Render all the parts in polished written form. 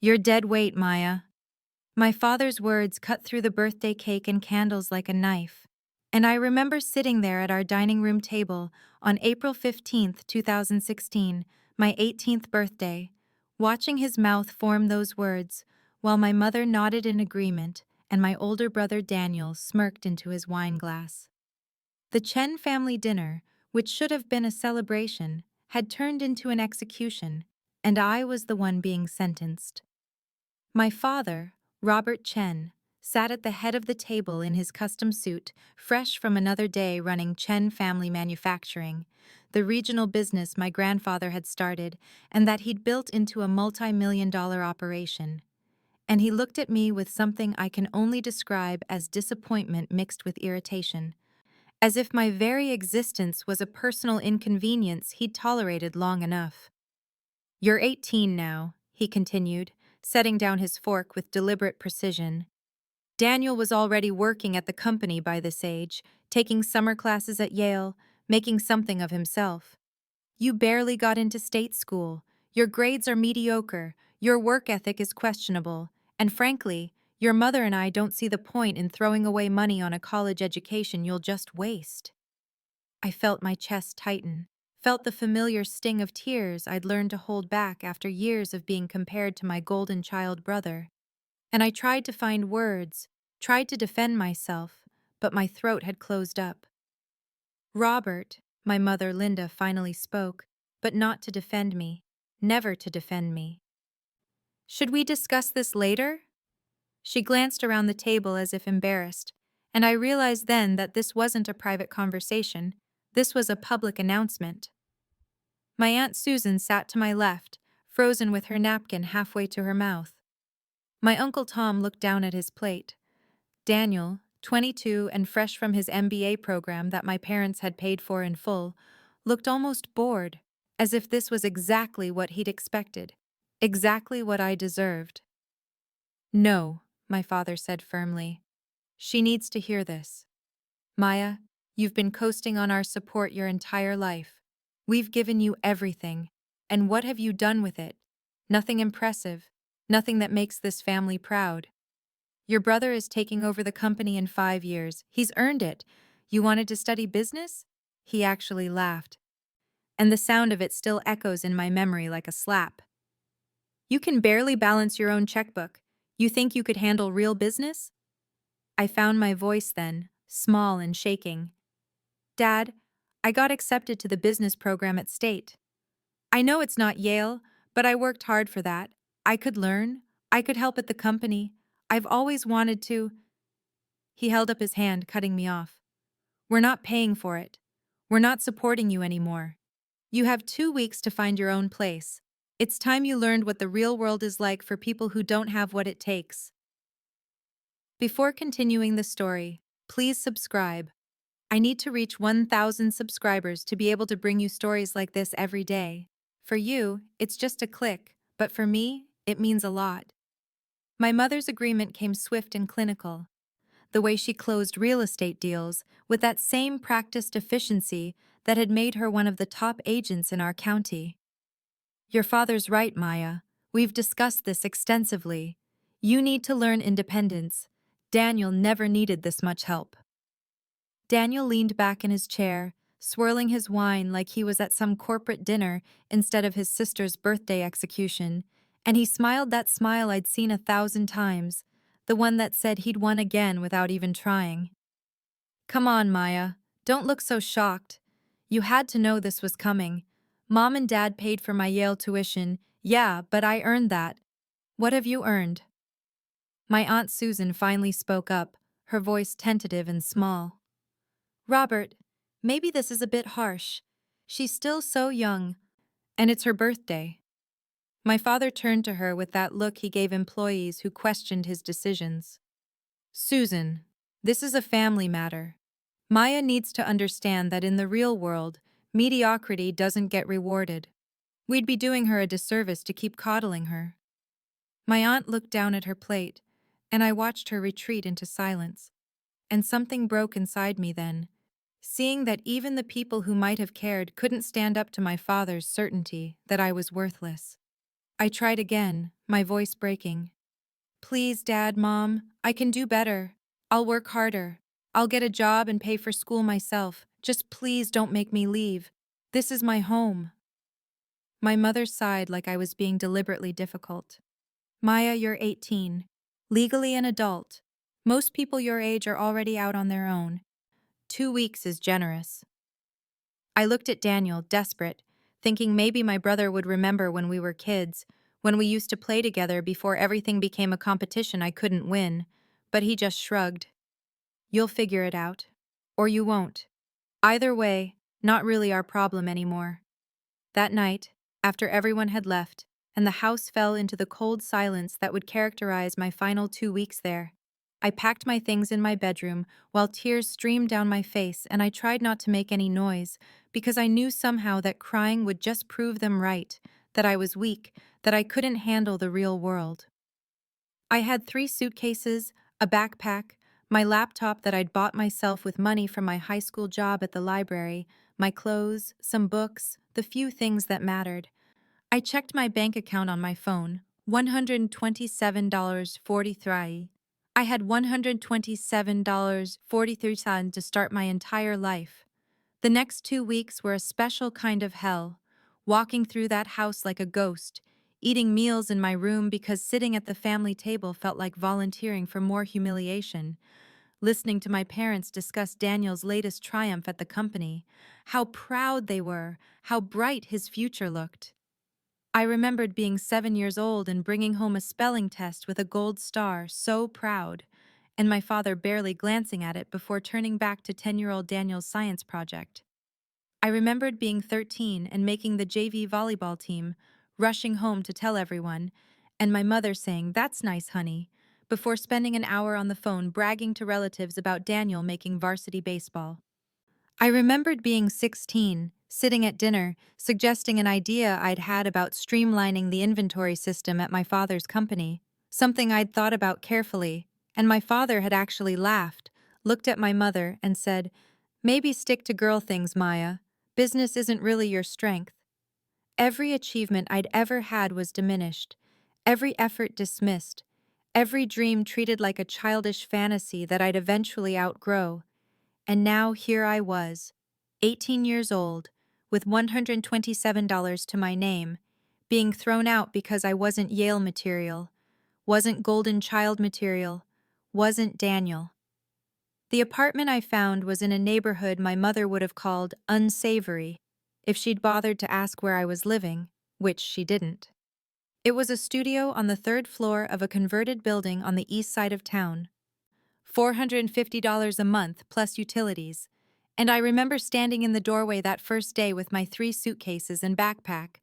You're dead weight, Maya. My father's words cut through the birthday cake and candles like a knife, and I remember sitting there at our dining room table on April 15th, 2016, my 18th birthday, watching his mouth form those words, while my mother nodded in agreement and my older brother Daniel smirked into his wine glass. The Chen family dinner, which should have been a celebration, had turned into an execution, and I was the one being sentenced. My father, Robert Chen, sat at the head of the table in his custom suit, fresh from another day running Chen Family Manufacturing, the regional business my grandfather had started and that he'd built into a multi-million-dollar operation. And he looked at me with something I can only describe as disappointment mixed with irritation, as if my very existence was a personal inconvenience he'd tolerated long enough. "You're 18 now," he continued, setting down his fork with deliberate precision. Daniel was already working at the company by this age, taking summer classes at Yale, making something of himself. "You barely got into state school, your grades are mediocre, your work ethic is questionable, and frankly, your mother and I don't see the point in throwing away money on a college education you'll just waste." I felt my chest tighten, felt the familiar sting of tears I'd learned to hold back after years of being compared to my golden child brother. And I tried to find words, tried to defend myself, but my throat had closed up. "Robert," my mother Linda finally spoke, but not to defend me, never to defend me. "Should we discuss this later?" She glanced around the table as if embarrassed, and I realized then that this wasn't a private conversation, this was a public announcement. My Aunt Susan sat to my left, frozen with her napkin halfway to her mouth. My Uncle Tom looked down at his plate. Daniel, 22 and fresh from his MBA program that my parents had paid for in full, looked almost bored, as if this was exactly what he'd expected, exactly what I deserved. "No," my father said firmly. "She needs to hear this. Maya, you've been coasting on our support your entire life. We've given you everything, and what have you done with it? Nothing impressive, nothing that makes this family proud. Your brother is taking over the company in 5 years. He's earned it. You wanted to study business?" He actually laughed, and the sound of it still echoes in my memory like a slap. "You can barely balance your own checkbook. You think you could handle real business?" I found my voice then, small and shaking. "Dad, I got accepted to the business program at State. I know it's not Yale, but I worked hard for that. I could learn. I could help at the company. I've always wanted to—" He held up his hand, cutting me off. "We're not paying for it. We're not supporting you anymore. You have 2 weeks to find your own place. It's time you learned what the real world is like for people who don't have what it takes." Before continuing the story, please subscribe. I need to reach 1,000 subscribers to be able to bring you stories like this every day. For you, it's just a click, but for me, it means a lot. My mother's agreement came swift and clinical. The way she closed real estate deals with that same practiced efficiency that had made her one of the top agents in our county. "Your father's right, Maya. We've discussed this extensively. You need to learn independence. Daniel never needed this much help." Daniel leaned back in his chair, swirling his wine like he was at some corporate dinner instead of his sister's birthday execution, and he smiled that smile I'd seen 1,000 times, the one that said he'd won again without even trying. "Come on, Maya. Don't look so shocked. You had to know this was coming. Mom and Dad paid for my Yale tuition, yeah, but I earned that. What have you earned?" My Aunt Susan finally spoke up, her voice tentative and small. "Robert, maybe this is a bit harsh. She's still so young, and it's her birthday." My father turned to her with that look he gave employees who questioned his decisions. "Susan, this is a family matter. Maya needs to understand that in the real world, mediocrity doesn't get rewarded. We'd be doing her a disservice to keep coddling her." My aunt looked down at her plate, and I watched her retreat into silence. And something broke inside me then, seeing that even the people who might have cared couldn't stand up to my father's certainty that I was worthless. I tried again, my voice breaking. Please, Dad, Mom, I can do better. I'll work harder. I'll get a job and pay for school myself. Just please don't make me leave. This is my home. My mother sighed like I was being deliberately difficult. Maya, you're 18. Legally an adult. Most people your age are already out on their own. 2 weeks is generous. I looked at Daniel, desperate, thinking maybe my brother would remember when we were kids, when we used to play together before everything became a competition I couldn't win, but he just shrugged. You'll figure it out. Or you won't. Either way, not really our problem anymore. That night, after everyone had left, and the house fell into the cold silence that would characterize my final 2 weeks there, I packed my things in my bedroom while tears streamed down my face, and I tried not to make any noise because I knew somehow that crying would just prove them right, that I was weak, that I couldn't handle the real world. I had 3 suitcases, a backpack, my laptop that I'd bought myself with money from my high school job at the library, my clothes, some books, the few things that mattered. I checked my bank account on my phone, $127.43. I had $127.43 to start my entire life. The next 2 weeks were a special kind of hell, walking through that house like a ghost, eating meals in my room because sitting at the family table felt like volunteering for more humiliation, listening to my parents discuss Daniel's latest triumph at the company, how proud they were, how bright his future looked. I remembered being 7 years old and bringing home a spelling test with a gold star, so proud, and my father barely glancing at it before turning back to 10-year-old Daniel's science project. I remembered being 13 and making the JV volleyball team, rushing home to tell everyone, and my mother saying, "That's nice, honey," before spending an hour on the phone bragging to relatives about Daniel making varsity baseball. I remembered being 16, sitting at dinner, suggesting an idea I'd had about streamlining the inventory system at my father's company, something I'd thought about carefully, and my father had actually laughed, looked at my mother, and said, "Maybe stick to girl things, Maya. Business isn't really your strength." Every achievement I'd ever had was diminished, every effort dismissed, every dream treated like a childish fantasy that I'd eventually outgrow. And now here I was, 18 years old, with $127 to my name, being thrown out because I wasn't Yale material, wasn't golden child material, wasn't Daniel. The apartment I found was in a neighborhood my mother would have called unsavory if she'd bothered to ask where I was living, which she didn't. It was a studio on the third floor of a converted building on the east side of town, $450 a month plus utilities, and I remember standing in the doorway that first day with my 3 suitcases and backpack,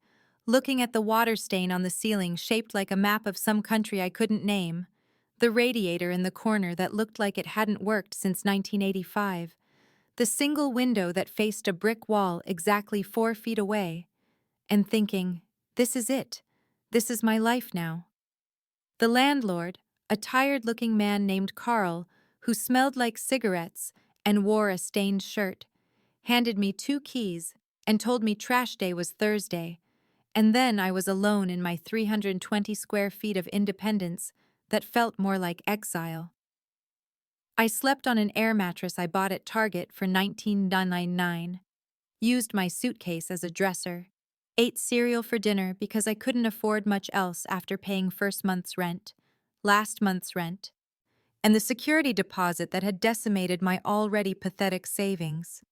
looking at the water stain on the ceiling shaped like a map of some country I couldn't name, the radiator in the corner that looked like it hadn't worked since 1985, the single window that faced a brick wall exactly 4 feet away, and thinking, this is it. This is my life now. The landlord, a tired-looking man named Carl, who smelled like cigarettes and wore a stained shirt, handed me 2 keys and told me trash day was Thursday, and then I was alone in my 320 square feet of independence that felt more like exile. I slept on an air mattress I bought at Target for $19.99, used my suitcase as a dresser, ate cereal for dinner because I couldn't afford much else after paying first month's rent, last month's rent, and the security deposit that had decimated my already pathetic savings.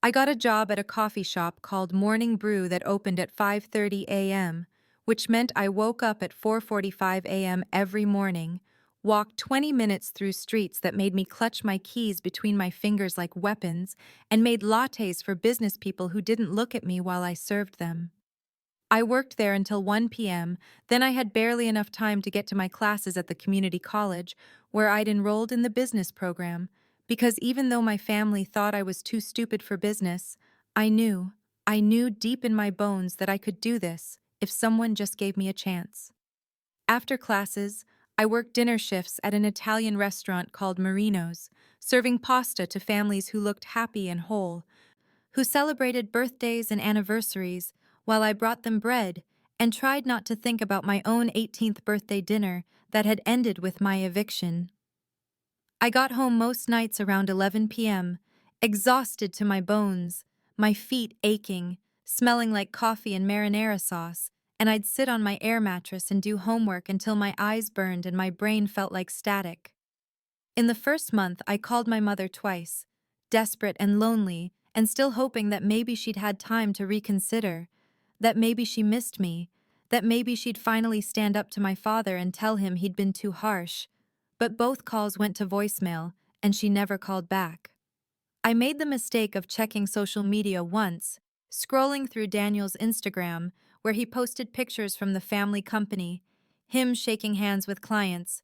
I got a job at a coffee shop called Morning Brew that opened at 5:30 a.m., which meant I woke up at 4:45 a.m. every morning, walked 20 minutes through streets that made me clutch my keys between my fingers like weapons, and made lattes for business people who didn't look at me while I served them. I worked there until 1 p.m., then I had barely enough time to get to my classes at the community college, where I'd enrolled in the business program, because even though my family thought I was too stupid for business, I knew deep in my bones that I could do this if someone just gave me a chance. After classes, I worked dinner shifts at an Italian restaurant called Marino's, serving pasta to families who looked happy and whole, who celebrated birthdays and anniversaries, while I brought them bread and tried not to think about my own 18th birthday dinner that had ended with my eviction. I got home most nights around 11 p.m., exhausted to my bones, my feet aching, smelling like coffee and marinara sauce, and I'd sit on my air mattress and do homework until my eyes burned and my brain felt like static. In the first month, I called my mother twice, desperate and lonely, and still hoping that maybe she'd had time to reconsider, that maybe she missed me, that maybe she'd finally stand up to my father and tell him he'd been too harsh. But both calls went to voicemail, and she never called back. I made the mistake of checking social media once, scrolling through Daniel's Instagram, where he posted pictures from the family company, him shaking hands with clients,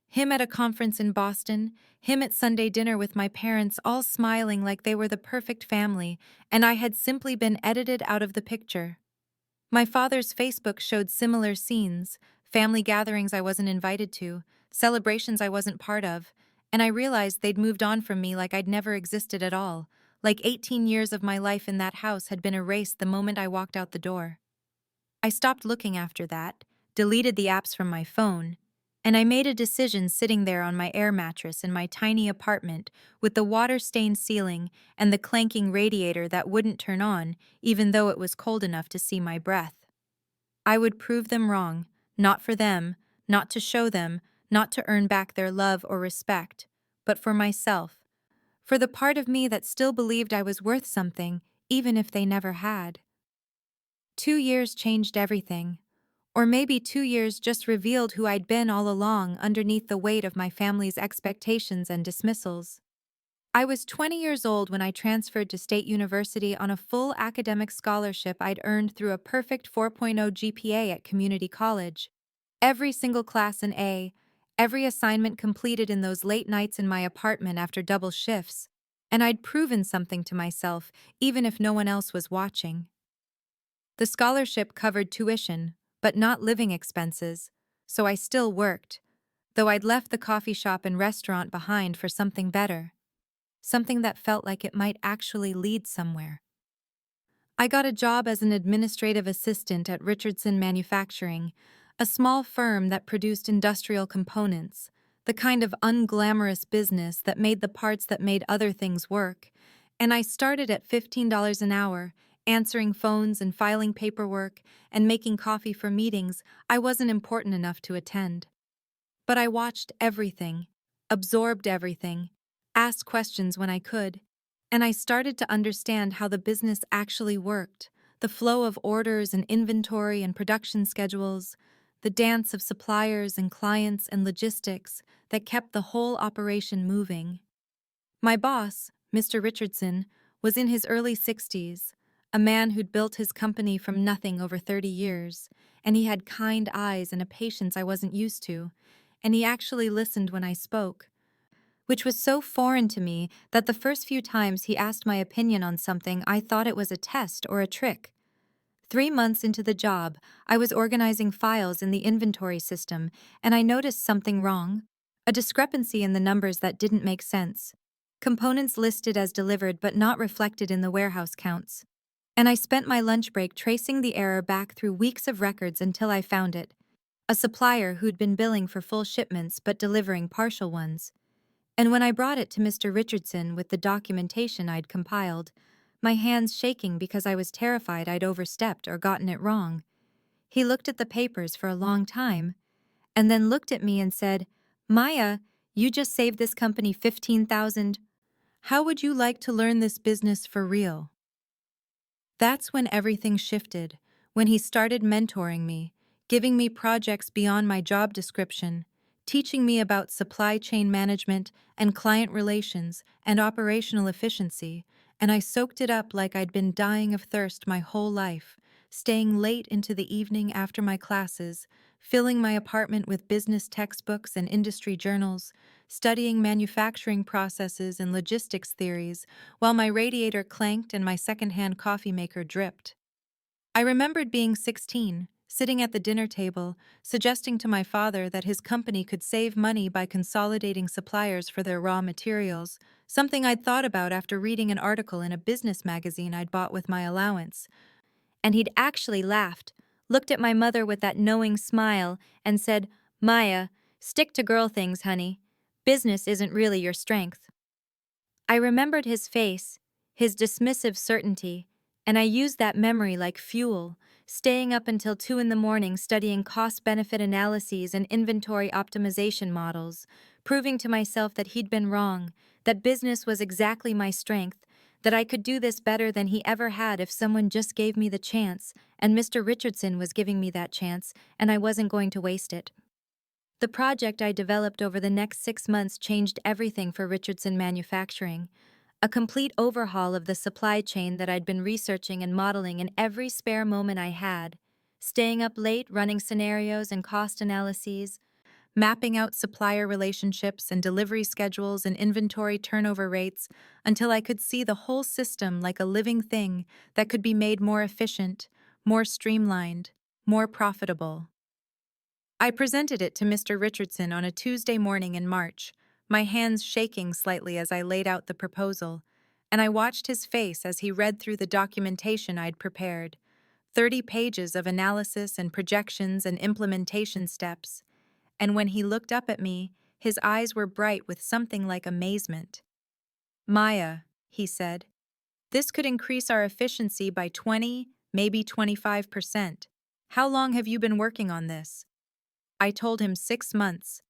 him at a conference in Boston, him at Sunday dinner with my parents, all smiling like they were the perfect family, and I had simply been edited out of the picture. My father's Facebook showed similar scenes, family gatherings I wasn't invited to, celebrations I wasn't part of, and I realized they'd moved on from me like I'd never existed at all, like 18 years of my life in that house had been erased the moment I walked out the door. I stopped looking after that, deleted the apps from my phone, and I made a decision sitting there on my air mattress in my tiny apartment with the water-stained ceiling and the clanking radiator that wouldn't turn on even though it was cold enough to see my breath. I would prove them wrong, not for them, not to show them, not to earn back their love or respect, but for myself, for the part of me that still believed I was worth something, even if they never had. 2 years changed everything. Or maybe 2 years just revealed who I'd been all along underneath the weight of my family's expectations and dismissals. I was 20 years old when I transferred to State University on a full academic scholarship I'd earned through a perfect 4.0 GPA at community college. Every single class an A, every assignment completed in those late nights in my apartment after double shifts, and I'd proven something to myself, even if no one else was watching. The scholarship covered tuition, but not living expenses, so I still worked, though I'd left the coffee shop and restaurant behind for something better, something that felt like it might actually lead somewhere. I got a job as an administrative assistant at Richardson Manufacturing, a small firm that produced industrial components, the kind of unglamorous business that made the parts that made other things work, and I started at $15 an hour, answering phones and filing paperwork and making coffee for meetings I wasn't important enough to attend. But I watched everything, absorbed everything, asked questions when I could, and I started to understand how the business actually worked, the flow of orders and inventory and production schedules, the dance of suppliers and clients and logistics that kept the whole operation moving. My boss, Mr. Richardson, was in his early 60s, a man who'd built his company from nothing over 30 years, and he had kind eyes and a patience I wasn't used to, and he actually listened when I spoke, which was so foreign to me that the first few times he asked my opinion on something I thought it was a test or a trick. 3 months into the job, I was organizing files in the inventory system, and I noticed something wrong, a discrepancy in the numbers that didn't make sense. Components listed as delivered but not reflected in the warehouse counts. And I spent my lunch break tracing the error back through weeks of records until I found it. A supplier who'd been billing for full shipments but delivering partial ones. And when I brought it to Mr. Richardson with the documentation I'd compiled, my hands shaking because I was terrified I'd overstepped or gotten it wrong, he looked at the papers for a long time, and then looked at me and said, "Maya, you just saved this company $15,000. How would you like to learn this business for real?" That's when everything shifted, when he started mentoring me, giving me projects beyond my job description, teaching me about supply chain management and client relations and operational efficiency, and I soaked it up like I'd been dying of thirst my whole life, staying late into the evening after my classes, filling my apartment with business textbooks and industry journals, studying manufacturing processes and logistics theories, while my radiator clanked and my secondhand coffee maker dripped. I remembered being 16, sitting at the dinner table, suggesting to my father that his company could save money by consolidating suppliers for their raw materials, something I'd thought about after reading an article in a business magazine I'd bought with my allowance. And he'd actually laughed, looked at my mother with that knowing smile, and said, "Maya, stick to girl things, honey. Business isn't really your strength." I remembered his face, his dismissive certainty, and I used that memory like fuel, staying up until 2 in the morning studying cost-benefit analyses and inventory optimization models, proving to myself that he'd been wrong, that business was exactly my strength, that I could do this better than he ever had if someone just gave me the chance, and Mr. Richardson was giving me that chance, and I wasn't going to waste it. The project I developed over the next 6 months changed everything for Richardson Manufacturing. A complete overhaul of the supply chain that I'd been researching and modeling in every spare moment I had. Staying up late, running scenarios and cost analyses, mapping out supplier relationships and delivery schedules and inventory turnover rates until I could see the whole system like a living thing that could be made more efficient, more streamlined, more profitable. I presented it to Mr. Richardson on a Tuesday morning in March, my hands shaking slightly as I laid out the proposal, and I watched his face as he read through the documentation I'd prepared, 30 pages of analysis and projections and implementation steps, and when he looked up at me, his eyes were bright with something like amazement. "Maya," he said, "this could increase our efficiency by 20, maybe 25%. How long have you been working on this?" I told him 6 months,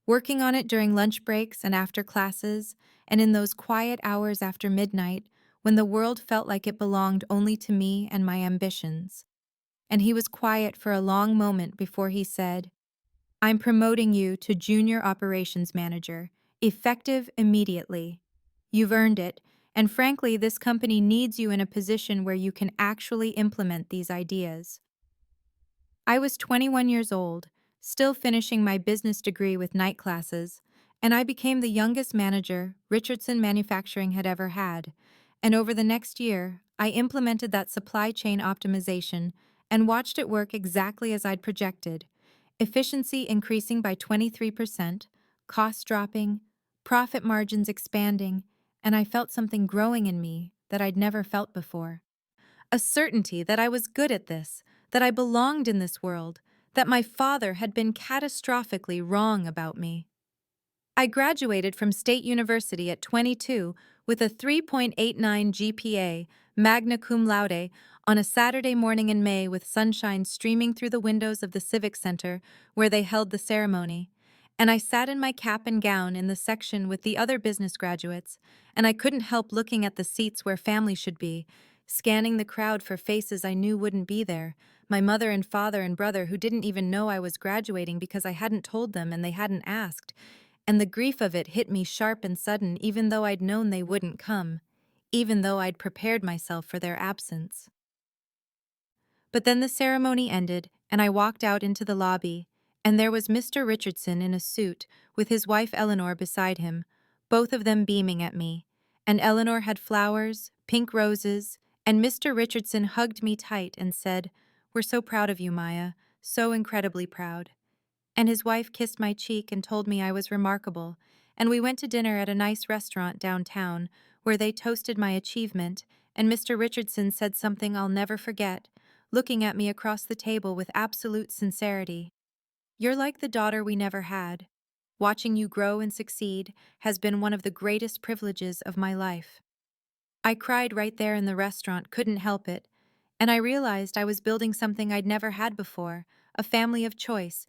working on it during lunch breaks and after classes, and in those quiet hours after midnight when the world felt like it belonged only to me and my ambitions. And he was quiet for a long moment before he said, "I'm promoting you to Junior Operations Manager, effective immediately. You've earned it, and frankly, this company needs you in a position where you can actually implement these ideas." I was 21 years old, still finishing my business degree with night classes, and I became the youngest manager Richardson Manufacturing had ever had. And over the next year, I implemented that supply chain optimization and watched it work exactly as I'd projected. Efficiency increasing by 23%, costs dropping, profit margins expanding, and I felt something growing in me that I'd never felt before. A certainty that I was good at this, that I belonged in this world, that my father had been catastrophically wrong about me. I graduated from State University at 22 with a 3.89 GPA, magna cum laude, on a Saturday morning in May with sunshine streaming through the windows of the Civic Center where they held the ceremony. And I sat in my cap and gown in the section with the other business graduates, and I couldn't help looking at the seats where family should be, scanning the crowd for faces I knew wouldn't be there, my mother and father and brother who didn't even know I was graduating because I hadn't told them and they hadn't asked, and the grief of it hit me sharp and sudden even though I'd known they wouldn't come, even though I'd prepared myself for their absence. But then the ceremony ended, and I walked out into the lobby, and there was Mr. Richardson in a suit, with his wife Eleanor beside him, both of them beaming at me, and Eleanor had flowers, pink roses, and Mr. Richardson hugged me tight and said, "We're so proud of you, Maya, so incredibly proud." And his wife kissed my cheek and told me I was remarkable, and we went to dinner at a nice restaurant downtown, where they toasted my achievement, and Mr. Richardson said something I'll never forget, looking at me across the table with absolute sincerity. "You're like the daughter we never had. Watching you grow and succeed has been one of the greatest privileges of my life." I cried right there in the restaurant, couldn't help it, and I realized I was building something I'd never had before, a family of choice,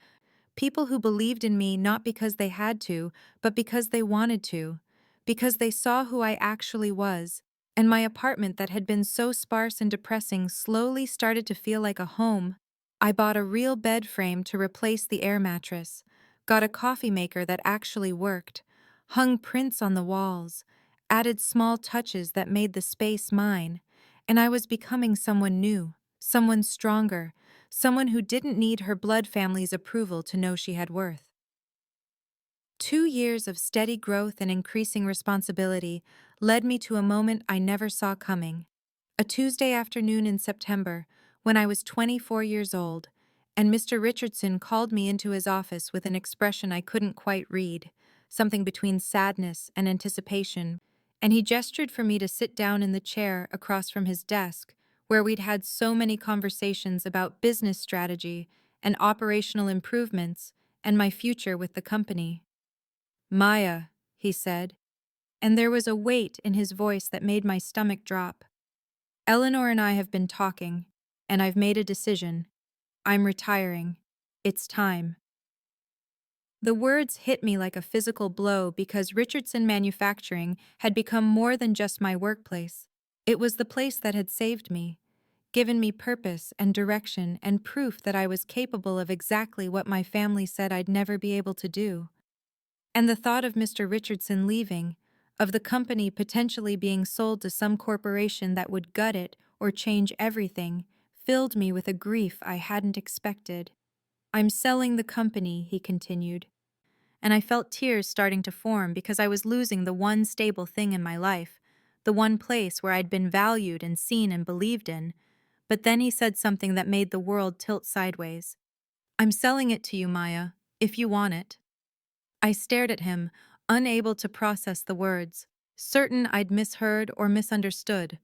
people who believed in me not because they had to, but because they wanted to, because they saw who I actually was, and my apartment that had been so sparse and depressing slowly started to feel like a home. I bought a real bed frame to replace the air mattress, got a coffee maker that actually worked, hung prints on the walls, added small touches that made the space mine, and I was becoming someone new, someone stronger, someone who didn't need her blood family's approval to know she had worth. 2 years of steady growth and increasing responsibility led me to a moment I never saw coming. A Tuesday afternoon in September, when I was 24 years old, and Mr. Richardson called me into his office with an expression I couldn't quite read, something between sadness and anticipation, and he gestured for me to sit down in the chair across from his desk, where we'd had so many conversations about business strategy and operational improvements and my future with the company. "Maya," he said, and there was a weight in his voice that made my stomach drop. "Eleanor and I have been talking, and I've made a decision. I'm retiring. It's time." The words hit me like a physical blow because Richardson Manufacturing had become more than just my workplace. It was the place that had saved me, given me purpose and direction and proof that I was capable of exactly what my family said I'd never be able to do. And the thought of Mr. Richardson leaving, of the company potentially being sold to some corporation that would gut it or change everything, filled me with a grief I hadn't expected. "I'm selling the company," he continued, and I felt tears starting to form because I was losing the one stable thing in my life, the one place where I'd been valued and seen and believed in. But then he said something that made the world tilt sideways. "I'm selling it to you, Maya, if you want it." I stared at him, unable to process the words, certain I'd misheard or misunderstood,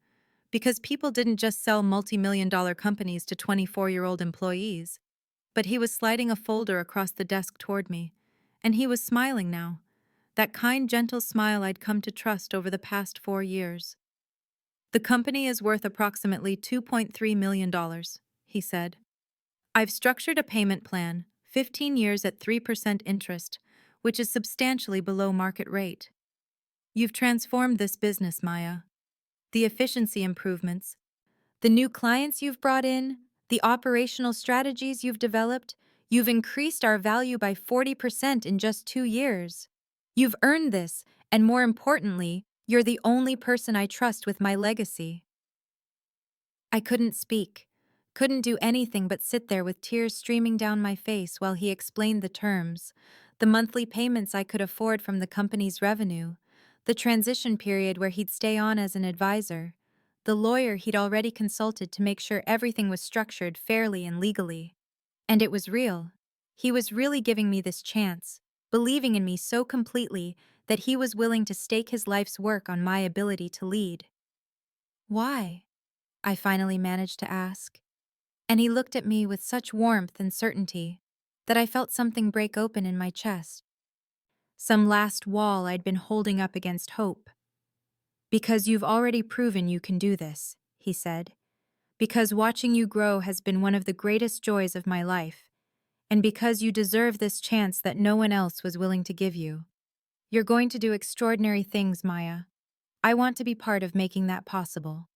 because people didn't just sell multi-million-dollar companies to 24-year-old employees. But he was sliding a folder across the desk toward me, and he was smiling now, that kind, gentle smile I'd come to trust over the past 4 years. "The company is worth approximately $2.3 million, he said. "I've structured a payment plan, 15 years at 3% interest, which is substantially below market rate. You've transformed this business, Maya. The efficiency improvements, the new clients you've brought in, the operational strategies you've developed, you've increased our value by 40% in just 2 years. You've earned this, and more importantly, you're the only person I trust with my legacy." I couldn't speak, couldn't do anything but sit there with tears streaming down my face while he explained the terms, the monthly payments I could afford from the company's revenue, the transition period where he'd stay on as an advisor, the lawyer he'd already consulted to make sure everything was structured fairly and legally. And it was real. He was really giving me this chance, believing in me so completely that he was willing to stake his life's work on my ability to lead. "Why?" I finally managed to ask. And he looked at me with such warmth and certainty that I felt something break open in my chest. Some last wall I'd been holding up against hope. "Because you've already proven you can do this," he said. "Because watching you grow has been one of the greatest joys of my life. And because you deserve this chance that no one else was willing to give you. You're going to do extraordinary things, Maya. I want to be part of making that possible."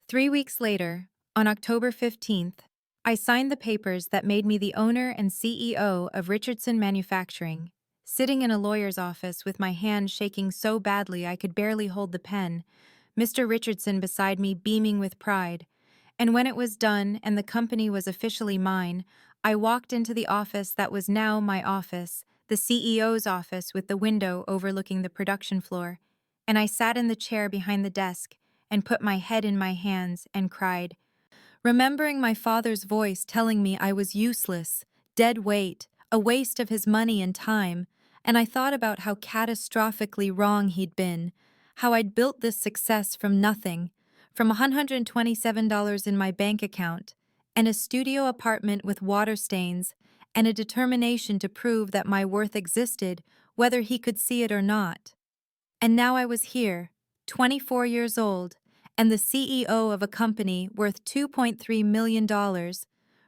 3 weeks later, on October 15th, I signed the papers that made me the owner and CEO of Richardson Manufacturing, sitting in a lawyer's office with my hand shaking so badly I could barely hold the pen, Mr. Richardson beside me beaming with pride. And when it was done and the company was officially mine, I walked into the office that was now my office, the CEO's office with the window overlooking the production floor, and I sat in the chair behind the desk and put my head in my hands and cried, remembering my father's voice telling me I was useless, dead weight, a waste of his money and time, and I thought about how catastrophically wrong he'd been, how I'd built this success from nothing, from $127 in my bank account, and a studio apartment with water stains, and a determination to prove that my worth existed, whether he could see it or not. And now I was here, 24 years old, and the CEO of a company worth $2.3 million,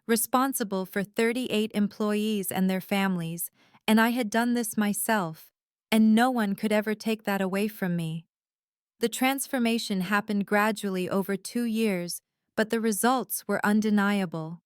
responsible for 38 employees and their families, and I had done this myself, and no one could ever take that away from me. The transformation happened gradually over 2 years, but the results were undeniable.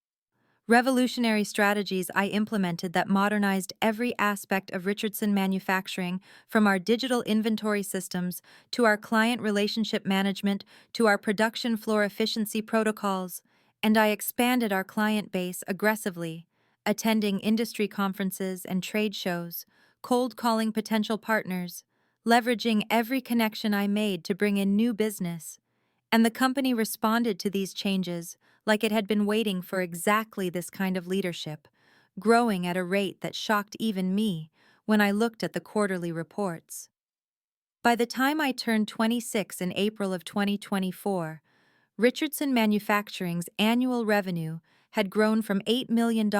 Revolutionary strategies I implemented that modernized every aspect of Richardson Manufacturing, from our digital inventory systems to our client relationship management to our production floor efficiency protocols, and I expanded our client base aggressively, attending industry conferences and trade shows, cold calling potential partners, leveraging every connection I made to bring in new business. And the company responded to these changes like it had been waiting for exactly this kind of leadership, growing at a rate that shocked even me when I looked at the quarterly reports. By the time I turned 26 in April of 2024, Richardson Manufacturing's annual revenue had grown from $8 million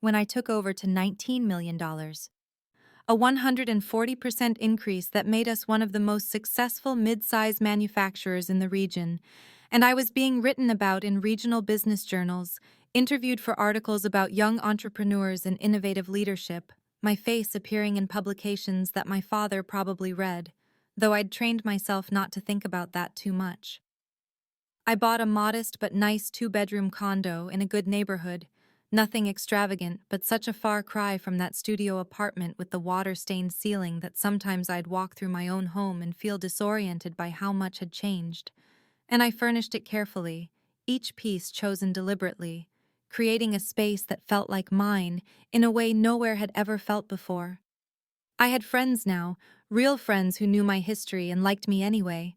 when I took over to $19 million, a 140% increase that made us one of the most successful mid-size manufacturers in the region, and I was being written about in regional business journals, interviewed for articles about young entrepreneurs and innovative leadership, my face appearing in publications that my father probably read, though I'd trained myself not to think about that too much. I bought a modest but nice two-bedroom condo in a good neighborhood, nothing extravagant, but such a far cry from that studio apartment with the water-stained ceiling that sometimes I'd walk through my own home and feel disoriented by how much had changed. And I furnished it carefully, each piece chosen deliberately, creating a space that felt like mine in a way nowhere had ever felt before. I had friends now, real friends who knew my history and liked me anyway.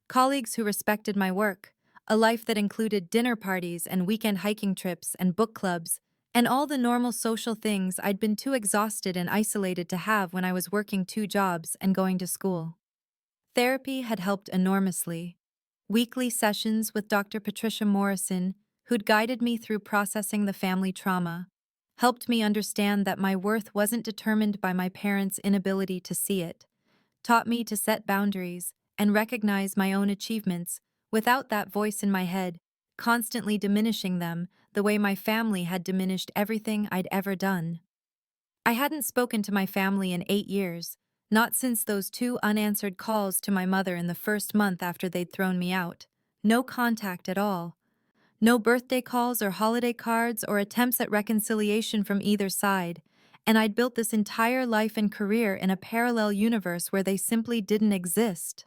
Colleagues who respected my work, a life that included dinner parties and weekend hiking trips and book clubs, and all the normal social things I'd been too exhausted and isolated to have when I was working 2 jobs and going to school. Therapy had helped enormously. Weekly sessions with Dr. Patricia Morrison, who'd guided me through processing the family trauma, helped me understand that my worth wasn't determined by my parents' inability to see it, taught me to set boundaries and recognize my own achievements without that voice in my head, constantly diminishing them the way my family had diminished everything I'd ever done. I hadn't spoken to my family in 8 years, not since those 2 unanswered calls to my mother in the first month after they'd thrown me out. No contact at all. No birthday calls or holiday cards or attempts at reconciliation from either side, and I'd built this entire life and career in a parallel universe where they simply didn't exist.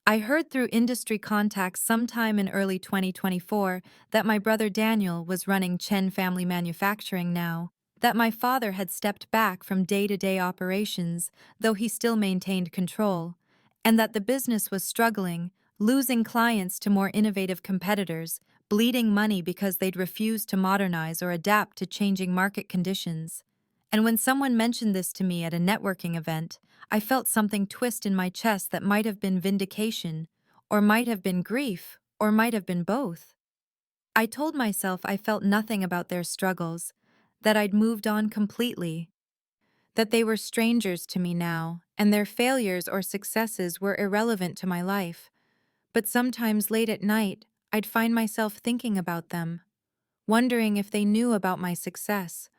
I heard through industry contacts sometime in early 2024 that my brother Daniel was running Chen Family Manufacturing now, that my father had stepped back from day-to-day operations, though he still maintained control, and that the business was struggling, losing clients to more innovative competitors, bleeding money because they'd refused to modernize or adapt to changing market conditions. And when someone mentioned this to me at a networking event, I felt something twist in my chest that might have been vindication, or might have been grief, or might have been both. I told myself I felt nothing about their struggles, that I'd moved on completely, that they were strangers to me now, and their failures or successes were irrelevant to my life. But sometimes late at night, I'd find myself thinking about them, wondering if they knew about my success,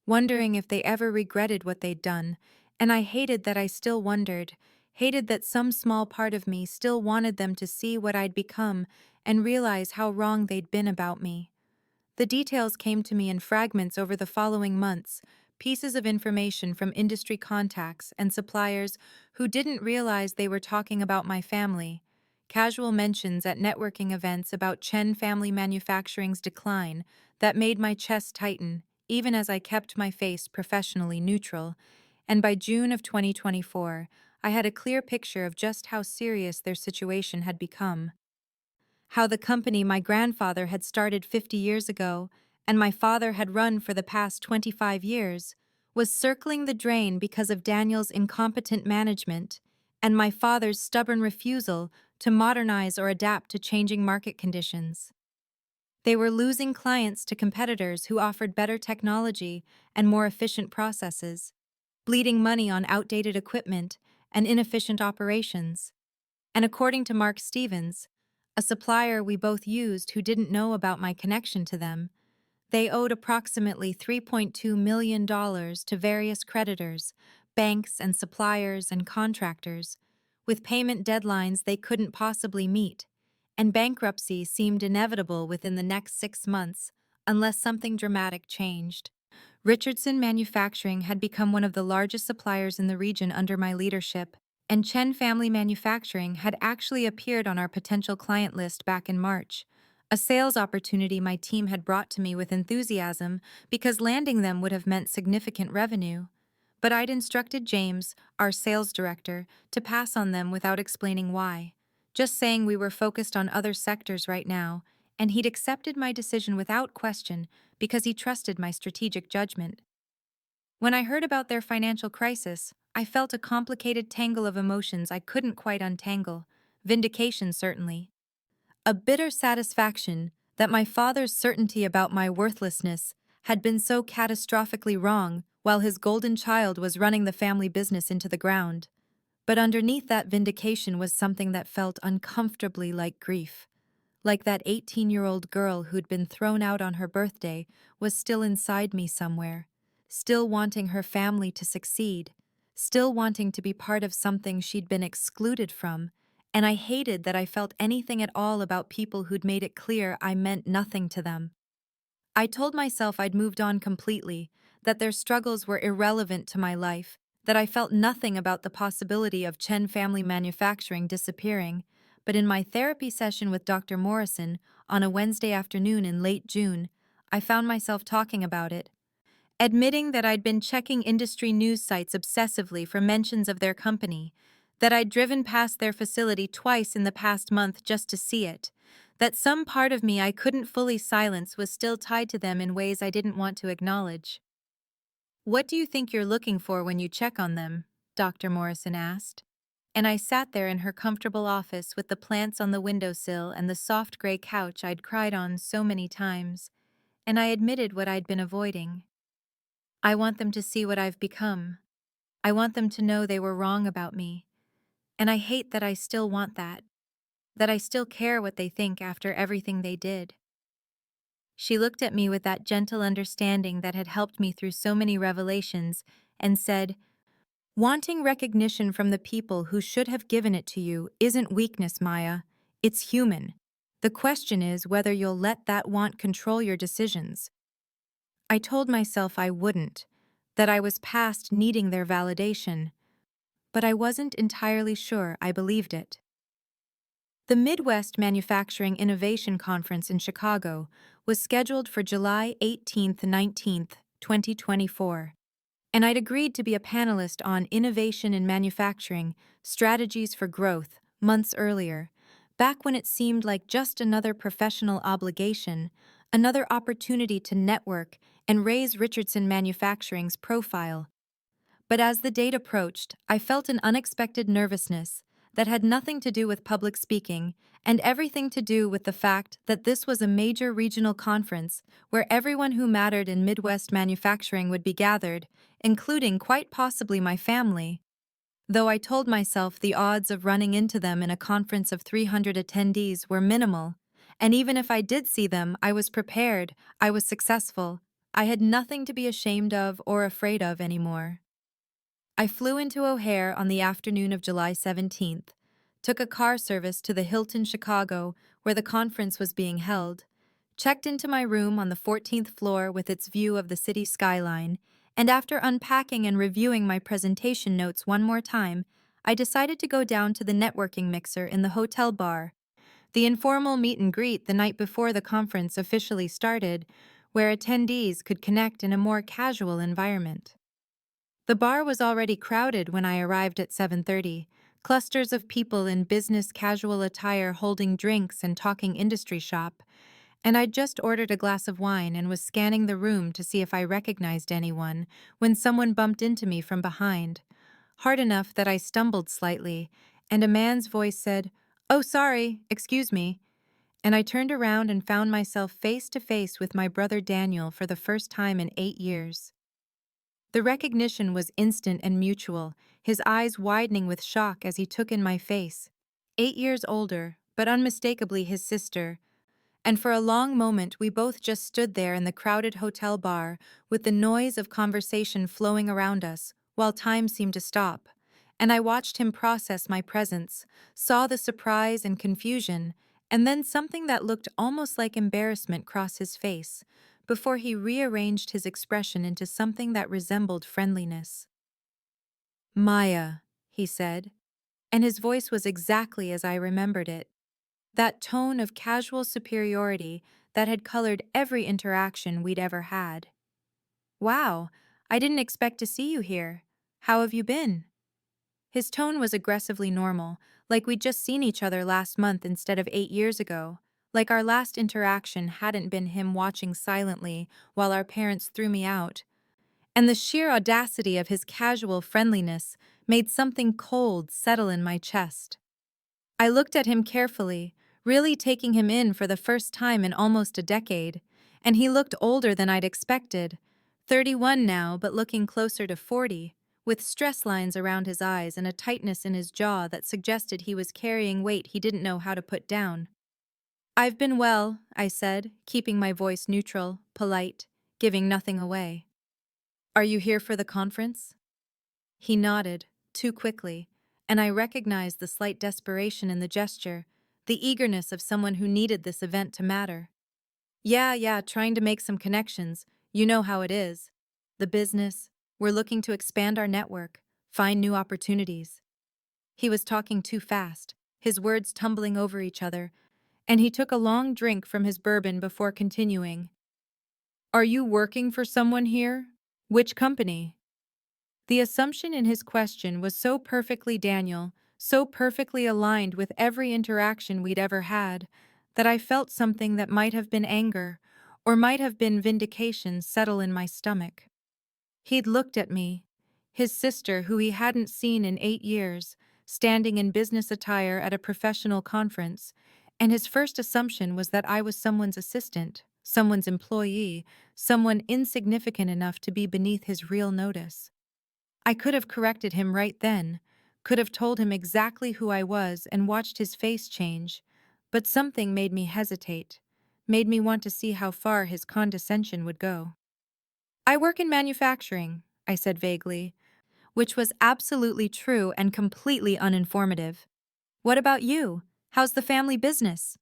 wondering if they ever regretted what they'd done, and I hated that I still wondered, hated that some small part of me still wanted them to see what I'd become and realize how wrong they'd been about me. The details came to me in fragments over the following months, pieces of information from industry contacts and suppliers who didn't realize they were talking about my family, casual mentions at networking events about Chen Family Manufacturing's decline that made my chest tighten, even as I kept my face professionally neutral, and by June of 2024, I had a clear picture of just how serious their situation had become. How the company my grandfather had started 50 years ago, and my father had run for the past 25 years, was circling the drain because of Daniel's incompetent management and my father's stubborn refusal to modernize or adapt to changing market conditions. They were losing clients to competitors who offered better technology and more efficient processes, bleeding money on outdated equipment and inefficient operations. And according to Mark Stevens, a supplier we both used who didn't know about my connection to them, they owed approximately $3.2 million to various creditors, banks and suppliers and contractors, with payment deadlines they couldn't possibly meet, and bankruptcy seemed inevitable within the next 6 months unless something dramatic changed. Richardson Manufacturing had become one of the largest suppliers in the region under my leadership, and Chen Family Manufacturing had actually appeared on our potential client list back in March, a sales opportunity my team had brought to me with enthusiasm because landing them would have meant significant revenue. But I'd instructed James, our sales director, to pass on them without explaining why, just saying we were focused on other sectors right now, and he'd accepted my decision without question because he trusted my strategic judgment. When I heard about their financial crisis, I felt a complicated tangle of emotions I couldn't quite untangle. Vindication, certainly. a bitter satisfaction that my father's certainty about my worthlessness had been so catastrophically wrong while his golden child was running the family business into the ground. But underneath that vindication was something that felt uncomfortably like grief. Like that 18-year-old girl who'd been thrown out on her birthday was still inside me somewhere, still wanting her family to succeed, still wanting to be part of something she'd been excluded from, and I hated that I felt anything at all about people who'd made it clear I meant nothing to them. I told myself I'd moved on completely, that their struggles were irrelevant to my life, that I felt nothing about the possibility of Chen Family Manufacturing disappearing, but in my therapy session with Dr. Morrison on a Wednesday afternoon in late June, I found myself talking about it, admitting that I'd been checking industry news sites obsessively for mentions of their company, that I'd driven past their facility twice in the past month just to see it, that some part of me I couldn't fully silence was still tied to them in ways I didn't want to acknowledge. "What do you think you're looking for when you check on them?" Dr. Morrison asked. And I sat there in her comfortable office with the plants on the windowsill and the soft gray couch I'd cried on so many times, and I admitted what I'd been avoiding. I want them to see what I've become. I want them to know they were wrong about me. And I hate that I still want that I still care what they think after everything they did. She looked at me with that gentle understanding that had helped me through so many revelations and said, "Wanting recognition from the people who should have given it to you isn't weakness, Maya. It's human. The question is whether you'll let that want control your decisions." I told myself I wouldn't, that I was past needing their validation, but I wasn't entirely sure I believed it. The Midwest Manufacturing Innovation Conference in Chicago was scheduled for July 18th, 19th, 2024, and I'd agreed to be a panelist on innovation in manufacturing, strategies for growth, months earlier, back when it seemed like just another professional obligation, another opportunity to network and raise Richardson Manufacturing's profile. But as the date approached, I felt an unexpected nervousness that had nothing to do with public speaking and everything to do with the fact that this was a major regional conference where everyone who mattered in Midwest manufacturing would be gathered, including quite possibly my family. Though I told myself the odds of running into them in a conference of 300 attendees were minimal, and even if I did see them, I was prepared, I was successful, I had nothing to be ashamed of or afraid of anymore. I flew into O'Hare on the afternoon of July 17th, took a car service to the Hilton Chicago where the conference was being held, checked into my room on the 14th floor with its view of the city skyline, and after unpacking and reviewing my presentation notes one more time, I decided to go down to the networking mixer in the hotel bar, the informal meet and greet the night before the conference officially started, where attendees could connect in a more casual environment. The bar was already crowded when I arrived at 7:30, clusters of people in business casual attire holding drinks and talking industry shop, and I'd just ordered a glass of wine and was scanning the room to see if I recognized anyone when someone bumped into me from behind, hard enough that I stumbled slightly, and a man's voice said, "Oh, sorry, excuse me," and I turned around and found myself face to face with my brother Daniel for the first time in 8 years. The recognition was instant and mutual, his eyes widening with shock as he took in my face. 8 years older, but unmistakably his sister. And for a long moment we both just stood there in the crowded hotel bar with the noise of conversation flowing around us, while time seemed to stop. And I watched him process my presence, saw the surprise and confusion, and then something that looked almost like embarrassment cross his face, before he rearranged his expression into something that resembled friendliness. "Maya," he said, and his voice was exactly as I remembered it. That tone of casual superiority that had colored every interaction we'd ever had. "Wow, I didn't expect to see you here. How have you been?" His tone was aggressively normal, like we'd just seen each other last month instead of 8 years ago, like our last interaction hadn't been him watching silently while our parents threw me out. And the sheer audacity of his casual friendliness made something cold settle in my chest. I looked at him carefully, really taking him in for the first time in almost a decade. And he looked older than I'd expected. 31 now, but looking closer to 40, with stress lines around his eyes and a tightness in his jaw that suggested he was carrying weight he didn't know how to put down. "I've been well," I said, keeping my voice neutral, polite, giving nothing away. "Are you here for the conference?" He nodded, too quickly, and I recognized the slight desperation in the gesture, the eagerness of someone who needed this event to matter. Yeah, trying to make some connections. You know how it is. The business. We're looking to expand our network, find new opportunities." He was talking too fast, his words tumbling over each other, and he took a long drink from his bourbon before continuing. "Are you working for someone here? Which company?" The assumption in his question was so perfectly Daniel, so perfectly aligned with every interaction we'd ever had, that I felt something that might have been anger, or might have been vindication, settle in my stomach. He'd looked at me, his sister, who he hadn't seen in 8 years, standing in business attire at a professional conference, and his first assumption was that I was someone's assistant, someone's employee, someone insignificant enough to be beneath his real notice. I could have corrected him right then, could have told him exactly who I was and watched his face change, but something made me hesitate, made me want to see how far his condescension would go. "I work in manufacturing," I said vaguely, which was absolutely true and completely uninformative. "What about you? How's the family business?"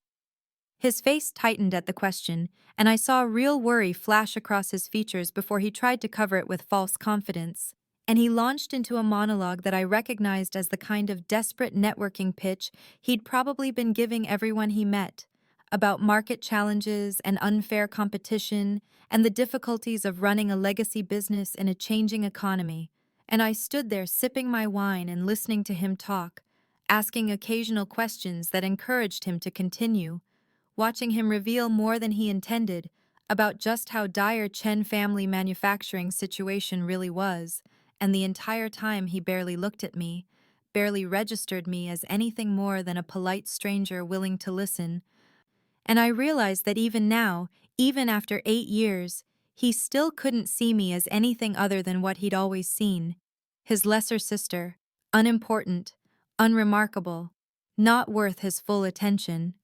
His face tightened at the question, and I saw real worry flash across his features before he tried to cover it with false confidence. And he launched into a monologue that I recognized as the kind of desperate networking pitch he'd probably been giving everyone he met, about market challenges and unfair competition and the difficulties of running a legacy business in a changing economy. And I stood there sipping my wine and listening to him talk, asking occasional questions that encouraged him to continue, watching him reveal more than he intended about just how dire Chen family manufacturing situation really was, and the entire time he barely looked at me, barely registered me as anything more than a polite stranger willing to listen. And I realized that even now, even after 8 years, he still couldn't see me as anything other than what he'd always seen: his lesser sister, unimportant, unremarkable, not worth his full attention.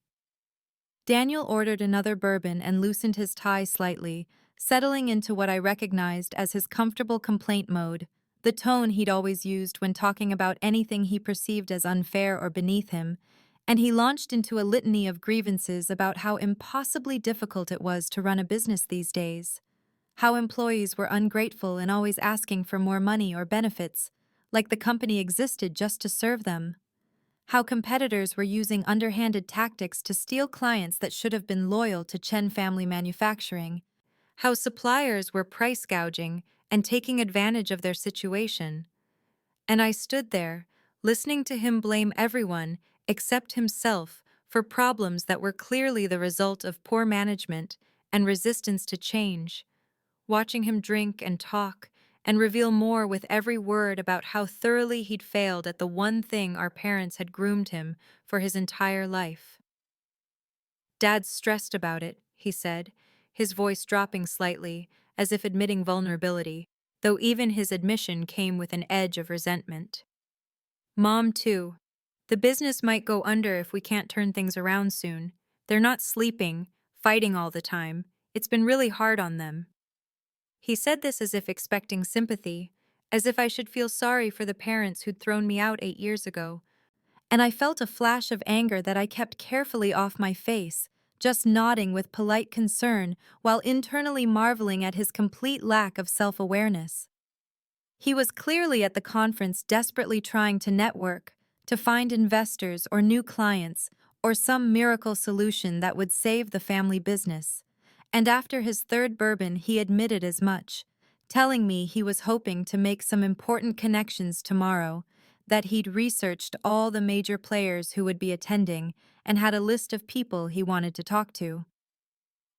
Daniel ordered another bourbon and loosened his tie slightly, settling into what I recognized as his comfortable complaint mode, the tone he'd always used when talking about anything he perceived as unfair or beneath him, and he launched into a litany of grievances about how impossibly difficult it was to run a business these days, how employees were ungrateful and always asking for more money or benefits, like the company existed just to serve them, how competitors were using underhanded tactics to steal clients that should have been loyal to Chen family manufacturing, how suppliers were price gouging and taking advantage of their situation. And I stood there, listening to him blame everyone except himself for problems that were clearly the result of poor management and resistance to change, watching him drink and talk and reveal more with every word about how thoroughly he'd failed at the one thing our parents had groomed him for his entire life. "Dad's stressed about it," he said, his voice dropping slightly, as if admitting vulnerability, though even his admission came with an edge of resentment. "Mom, too. The business might go under if we can't turn things around soon. They're not sleeping, fighting all the time. It's been really hard on them." He said this as if expecting sympathy, as if I should feel sorry for the parents who'd thrown me out 8 years ago, and I felt a flash of anger that I kept carefully off my face, just nodding with polite concern while internally marveling at his complete lack of self-awareness. He was clearly at the conference desperately trying to network, to find investors or new clients, or some miracle solution that would save the family business. And after his third bourbon, he admitted as much, telling me he was hoping to make some important connections tomorrow, that he'd researched all the major players who would be attending and had a list of people he wanted to talk to.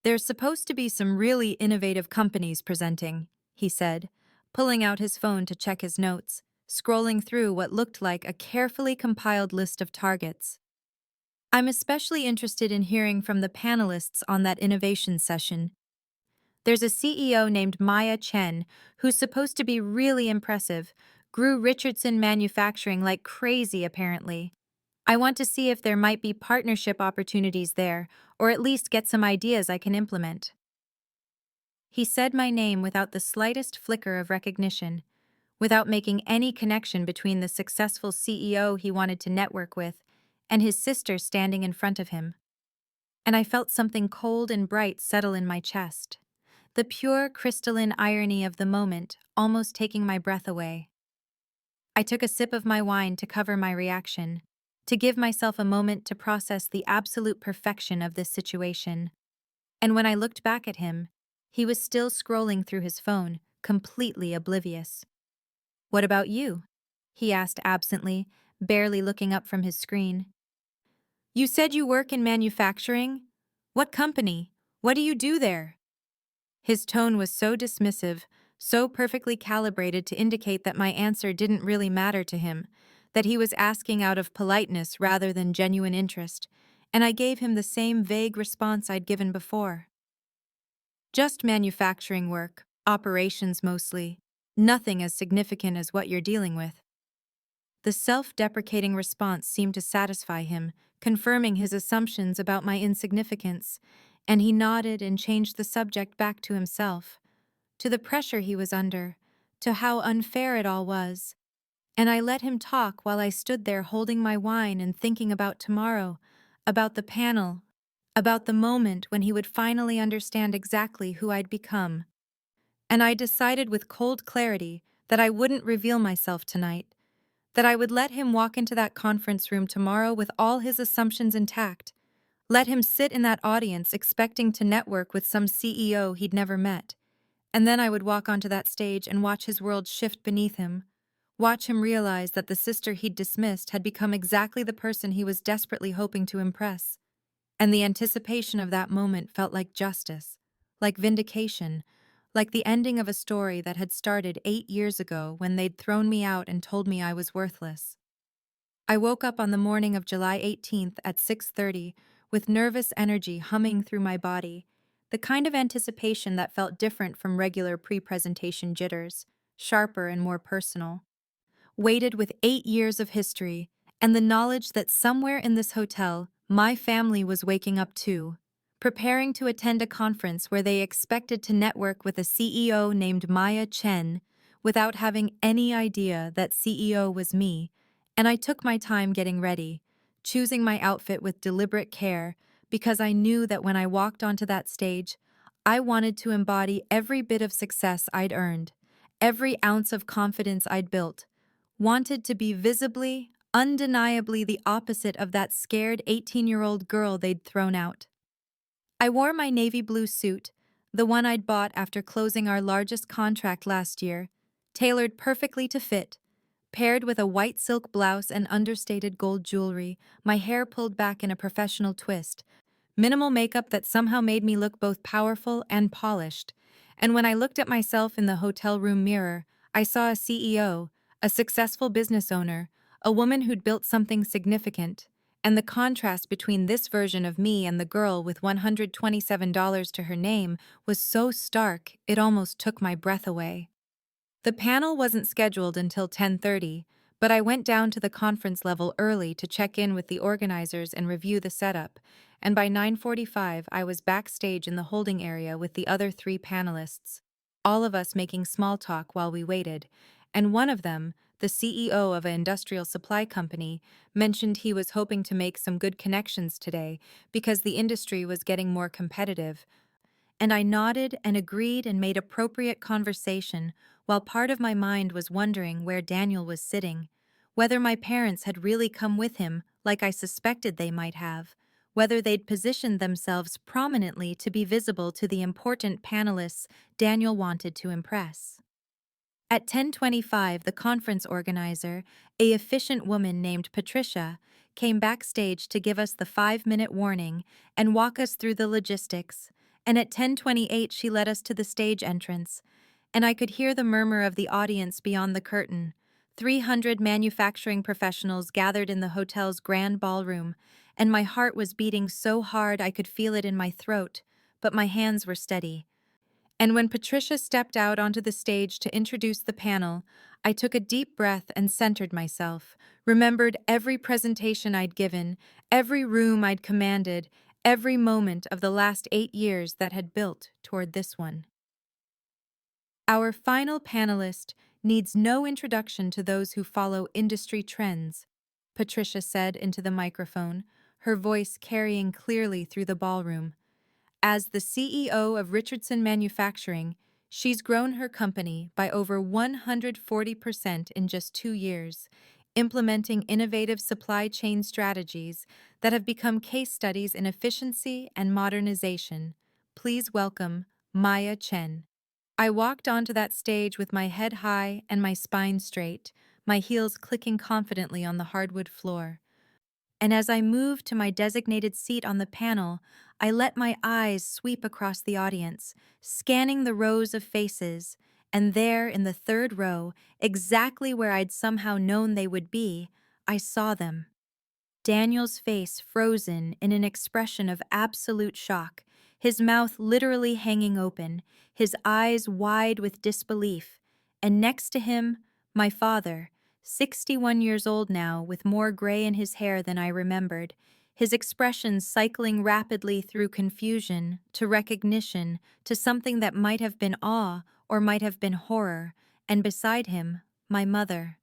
"There's supposed to be some really innovative companies presenting," he said, pulling out his phone to check his notes, scrolling through what looked like a carefully compiled list of targets. I'm especially interested in hearing from the panelists on that innovation session. There's a CEO named Maya Chen who's supposed to be really impressive, grew Richardson manufacturing like crazy apparently. I want to see if there might be partnership opportunities there, or at least get some ideas I can implement. He said my name without the slightest flicker of recognition, without making any connection between the successful CEO he wanted to network with and his sister standing in front of him. And I felt something cold and bright settle in my chest. The pure, crystalline irony of the moment almost taking my breath away. I took a sip of my wine to cover my reaction, to give myself a moment to process the absolute perfection of this situation. And when I looked back at him, he was still scrolling through his phone, completely oblivious. "What about you?" he asked absently, barely looking up from his screen. "You said you work in manufacturing? What company? What do you do there?" His tone was so dismissive, so perfectly calibrated to indicate that my answer didn't really matter to him, that he was asking out of politeness rather than genuine interest, and I gave him the same vague response I'd given before. "Just manufacturing work, operations mostly. Nothing as significant as what you're dealing with." The self-deprecating response seemed to satisfy him, confirming his assumptions about my insignificance, and he nodded and changed the subject back to himself, to the pressure he was under, to how unfair it all was. And I let him talk while I stood there holding my wine and thinking about tomorrow, about the panel, about the moment when he would finally understand exactly who I'd become. And I decided with cold clarity that I wouldn't reveal myself tonight, that I would let him walk into that conference room tomorrow with all his assumptions intact, let him sit in that audience expecting to network with some CEO he'd never met, and then I would walk onto that stage and watch his world shift beneath him, watch him realize that the sister he'd dismissed had become exactly the person he was desperately hoping to impress. And the anticipation of that moment felt like justice, like vindication, like the ending of a story that had started 8 years ago when they'd thrown me out and told me I was worthless. I woke up on the morning of July 18th at 6:30 with nervous energy humming through my body, the kind of anticipation that felt different from regular pre-presentation jitters, sharper and more personal. Weighted with 8 years of history, and the knowledge that somewhere in this hotel, my family was waking up too, preparing to attend a conference where they expected to network with a CEO named Maya Chen without having any idea that CEO was me, and I took my time getting ready, choosing my outfit with deliberate care because I knew that when I walked onto that stage, I wanted to embody every bit of success I'd earned, every ounce of confidence I'd built, wanted to be visibly, undeniably the opposite of that scared 18-year-old girl they'd thrown out. I wore my navy blue suit, the one I'd bought after closing our largest contract last year, tailored perfectly to fit, paired with a white silk blouse and understated gold jewelry, my hair pulled back in a professional twist, minimal makeup that somehow made me look both powerful and polished. And when I looked at myself in the hotel room mirror, I saw a CEO, a successful business owner, a woman who'd built something significant. And the contrast between this version of me and the girl with $127 to her name was so stark it almost took my breath away. The panel wasn't scheduled until 10:30, but I went down to the conference level early to check in with the organizers and review the setup, and by 9:45 I was backstage in the holding area with the other three panelists, all of us making small talk while we waited, and one of them, the CEO of an industrial supply company, mentioned he was hoping to make some good connections today because the industry was getting more competitive, and I nodded and agreed and made appropriate conversation while part of my mind was wondering where Daniel was sitting, whether my parents had really come with him like I suspected they might have, whether they'd positioned themselves prominently to be visible to the important panelists Daniel wanted to impress. At 10:25, the conference organizer, a efficient woman named Patricia, came backstage to give us the 5-minute warning and walk us through the logistics, and at 10:28 she led us to the stage entrance, and I could hear the murmur of the audience beyond the curtain. 300 manufacturing professionals gathered in the hotel's grand ballroom, and my heart was beating so hard I could feel it in my throat, but my hands were steady. And when Patricia stepped out onto the stage to introduce the panel, I took a deep breath and centered myself, remembered every presentation I'd given, every room I'd commanded, every moment of the last 8 years that had built toward this one. Our final panelist needs no introduction to those who follow industry trends, Patricia said into the microphone, her voice carrying clearly through the ballroom. As the CEO of Richardson Manufacturing, she's grown her company by over 140% in just 2 years, implementing innovative supply chain strategies that have become case studies in efficiency and modernization. Please welcome Maya Chen. I walked onto that stage with my head high and my spine straight, my heels clicking confidently on the hardwood floor. And as I moved to my designated seat on the panel, I let my eyes sweep across the audience, scanning the rows of faces, and there in the third row, exactly where I'd somehow known they would be, I saw them. Daniel's face frozen in an expression of absolute shock, his mouth literally hanging open, his eyes wide with disbelief, and next to him, my father, 61 years old now, with more gray in his hair than I remembered, his expression cycling rapidly through confusion, to recognition, to something that might have been awe or might have been horror, and beside him, my mother,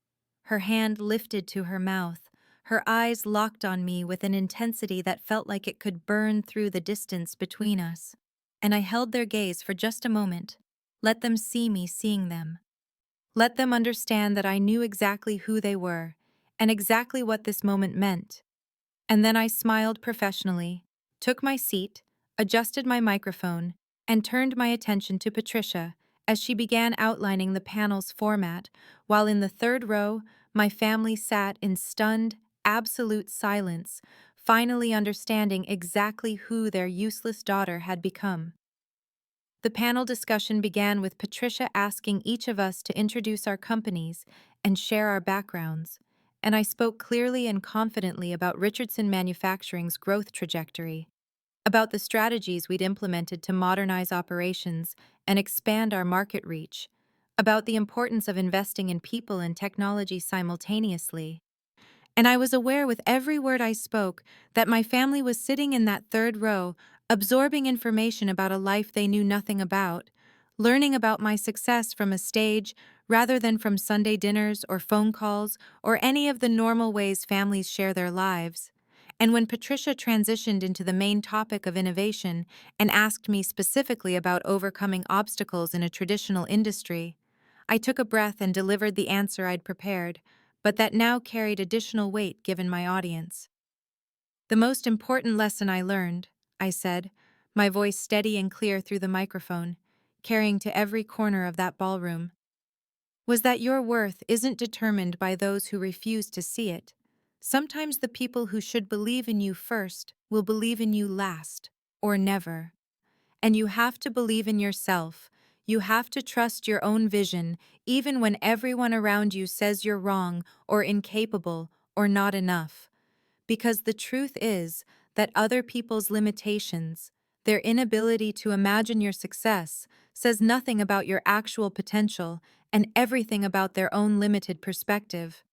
her hand lifted to her mouth, her eyes locked on me with an intensity that felt like it could burn through the distance between us. And I held their gaze for just a moment. Let them see me seeing them. Let them understand that I knew exactly who they were, and exactly what this moment meant. And then I smiled professionally, took my seat, adjusted my microphone, and turned my attention to Patricia as she began outlining the panel's format, while in the third row, my family sat in stunned, absolute silence, finally understanding exactly who their useless daughter had become. The panel discussion began with Patricia asking each of us to introduce our companies and share our backgrounds, and I spoke clearly and confidently about Richardson Manufacturing's growth trajectory, about the strategies we'd implemented to modernize operations and expand our market reach, about the importance of investing in people and technology simultaneously. And I was aware with every word I spoke that my family was sitting in that third row, absorbing information about a life they knew nothing about, learning about my success from a stage rather than from Sunday dinners or phone calls or any of the normal ways families share their lives. And when Patricia transitioned into the main topic of innovation and asked me specifically about overcoming obstacles in a traditional industry, I took a breath and delivered the answer I'd prepared, but that now carried additional weight given my audience. The most important lesson I learned, I said, my voice steady and clear through the microphone, carrying to every corner of that ballroom, was that your worth isn't determined by those who refuse to see it. Sometimes the people who should believe in you first will believe in you last, or never. And you have to believe in yourself. You have to trust your own vision, even when everyone around you says you're wrong, or incapable, or not enough. Because the truth is that other people's limitations, their inability to imagine your success, says nothing about your actual potential and everything about their own limited perspective.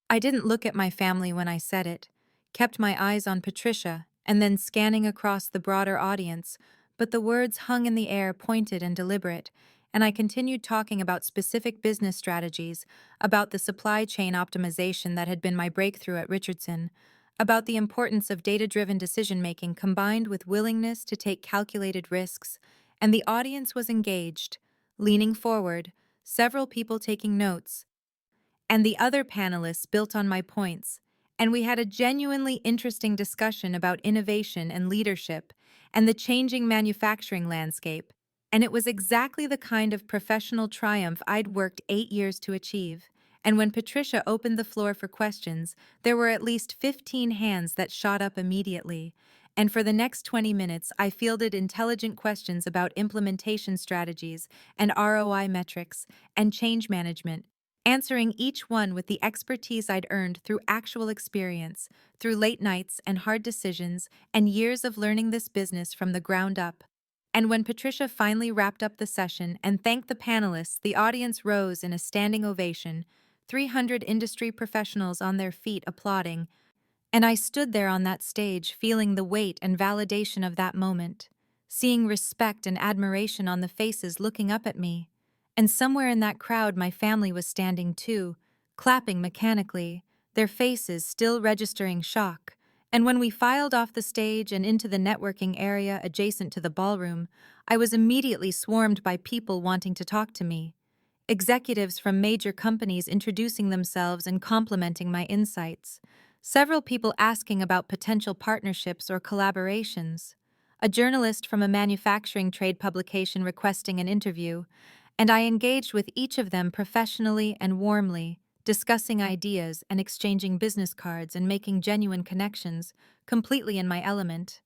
I didn't look at my family when I said it, kept my eyes on Patricia, and then scanning across the broader audience, but the words hung in the air, pointed and deliberate, and I continued talking about specific business strategies, about the supply chain optimization that had been my breakthrough at Richardson, about the importance of data-driven decision-making combined with willingness to take calculated risks, and the audience was engaged, leaning forward, several people taking notes, and the other panelists built on my points, and we had a genuinely interesting discussion about innovation and leadership and the changing manufacturing landscape, and it was exactly the kind of professional triumph I'd worked 8 years to achieve. And when Patricia opened the floor for questions, there were at least 15 hands that shot up immediately, and for the next 20 minutes I fielded intelligent questions about implementation strategies and ROI metrics and change management, answering each one with the expertise I'd earned through actual experience, through late nights and hard decisions, and years of learning this business from the ground up. And when Patricia finally wrapped up the session and thanked the panelists, the audience rose in a standing ovation, 300 industry professionals on their feet applauding, and I stood there on that stage feeling the weight and validation of that moment, seeing respect and admiration on the faces looking up at me. And somewhere in that crowd my family was standing too, clapping mechanically, their faces still registering shock. And when we filed off the stage and into the networking area adjacent to the ballroom, I was immediately swarmed by people wanting to talk to me. Executives from major companies introducing themselves and complimenting my insights. Several people asking about potential partnerships or collaborations. A journalist from a manufacturing trade publication requesting an interview, and I engaged with each of them professionally and warmly, discussing ideas and exchanging business cards and making genuine connections, completely in my element.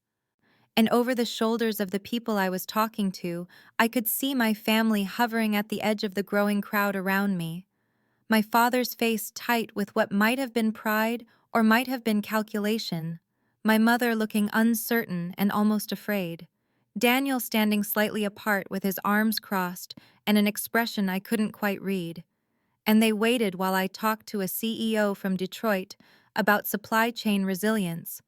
And over the shoulders of the people I was talking to, I could see my family hovering at the edge of the growing crowd around me. My father's face tight with what might have been pride or might have been calculation. My mother looking uncertain and almost afraid. Daniel standing slightly apart with his arms crossed and an expression I couldn't quite read. And they waited while I talked to a CEO from Detroit about supply chain resilience,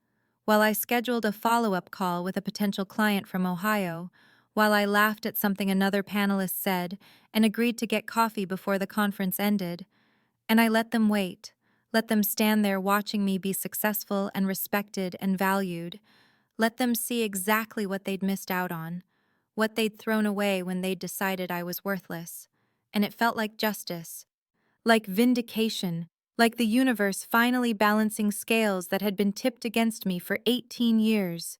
while I scheduled a follow-up call with a potential client from Ohio, while I laughed at something another panelist said and agreed to get coffee before the conference ended. And I let them wait, let them stand there watching me be successful and respected and valued, let them see exactly what they'd missed out on, what they'd thrown away when they'd decided I was worthless. And it felt like justice, like vindication, like the universe finally balancing scales that had been tipped against me for 18 years.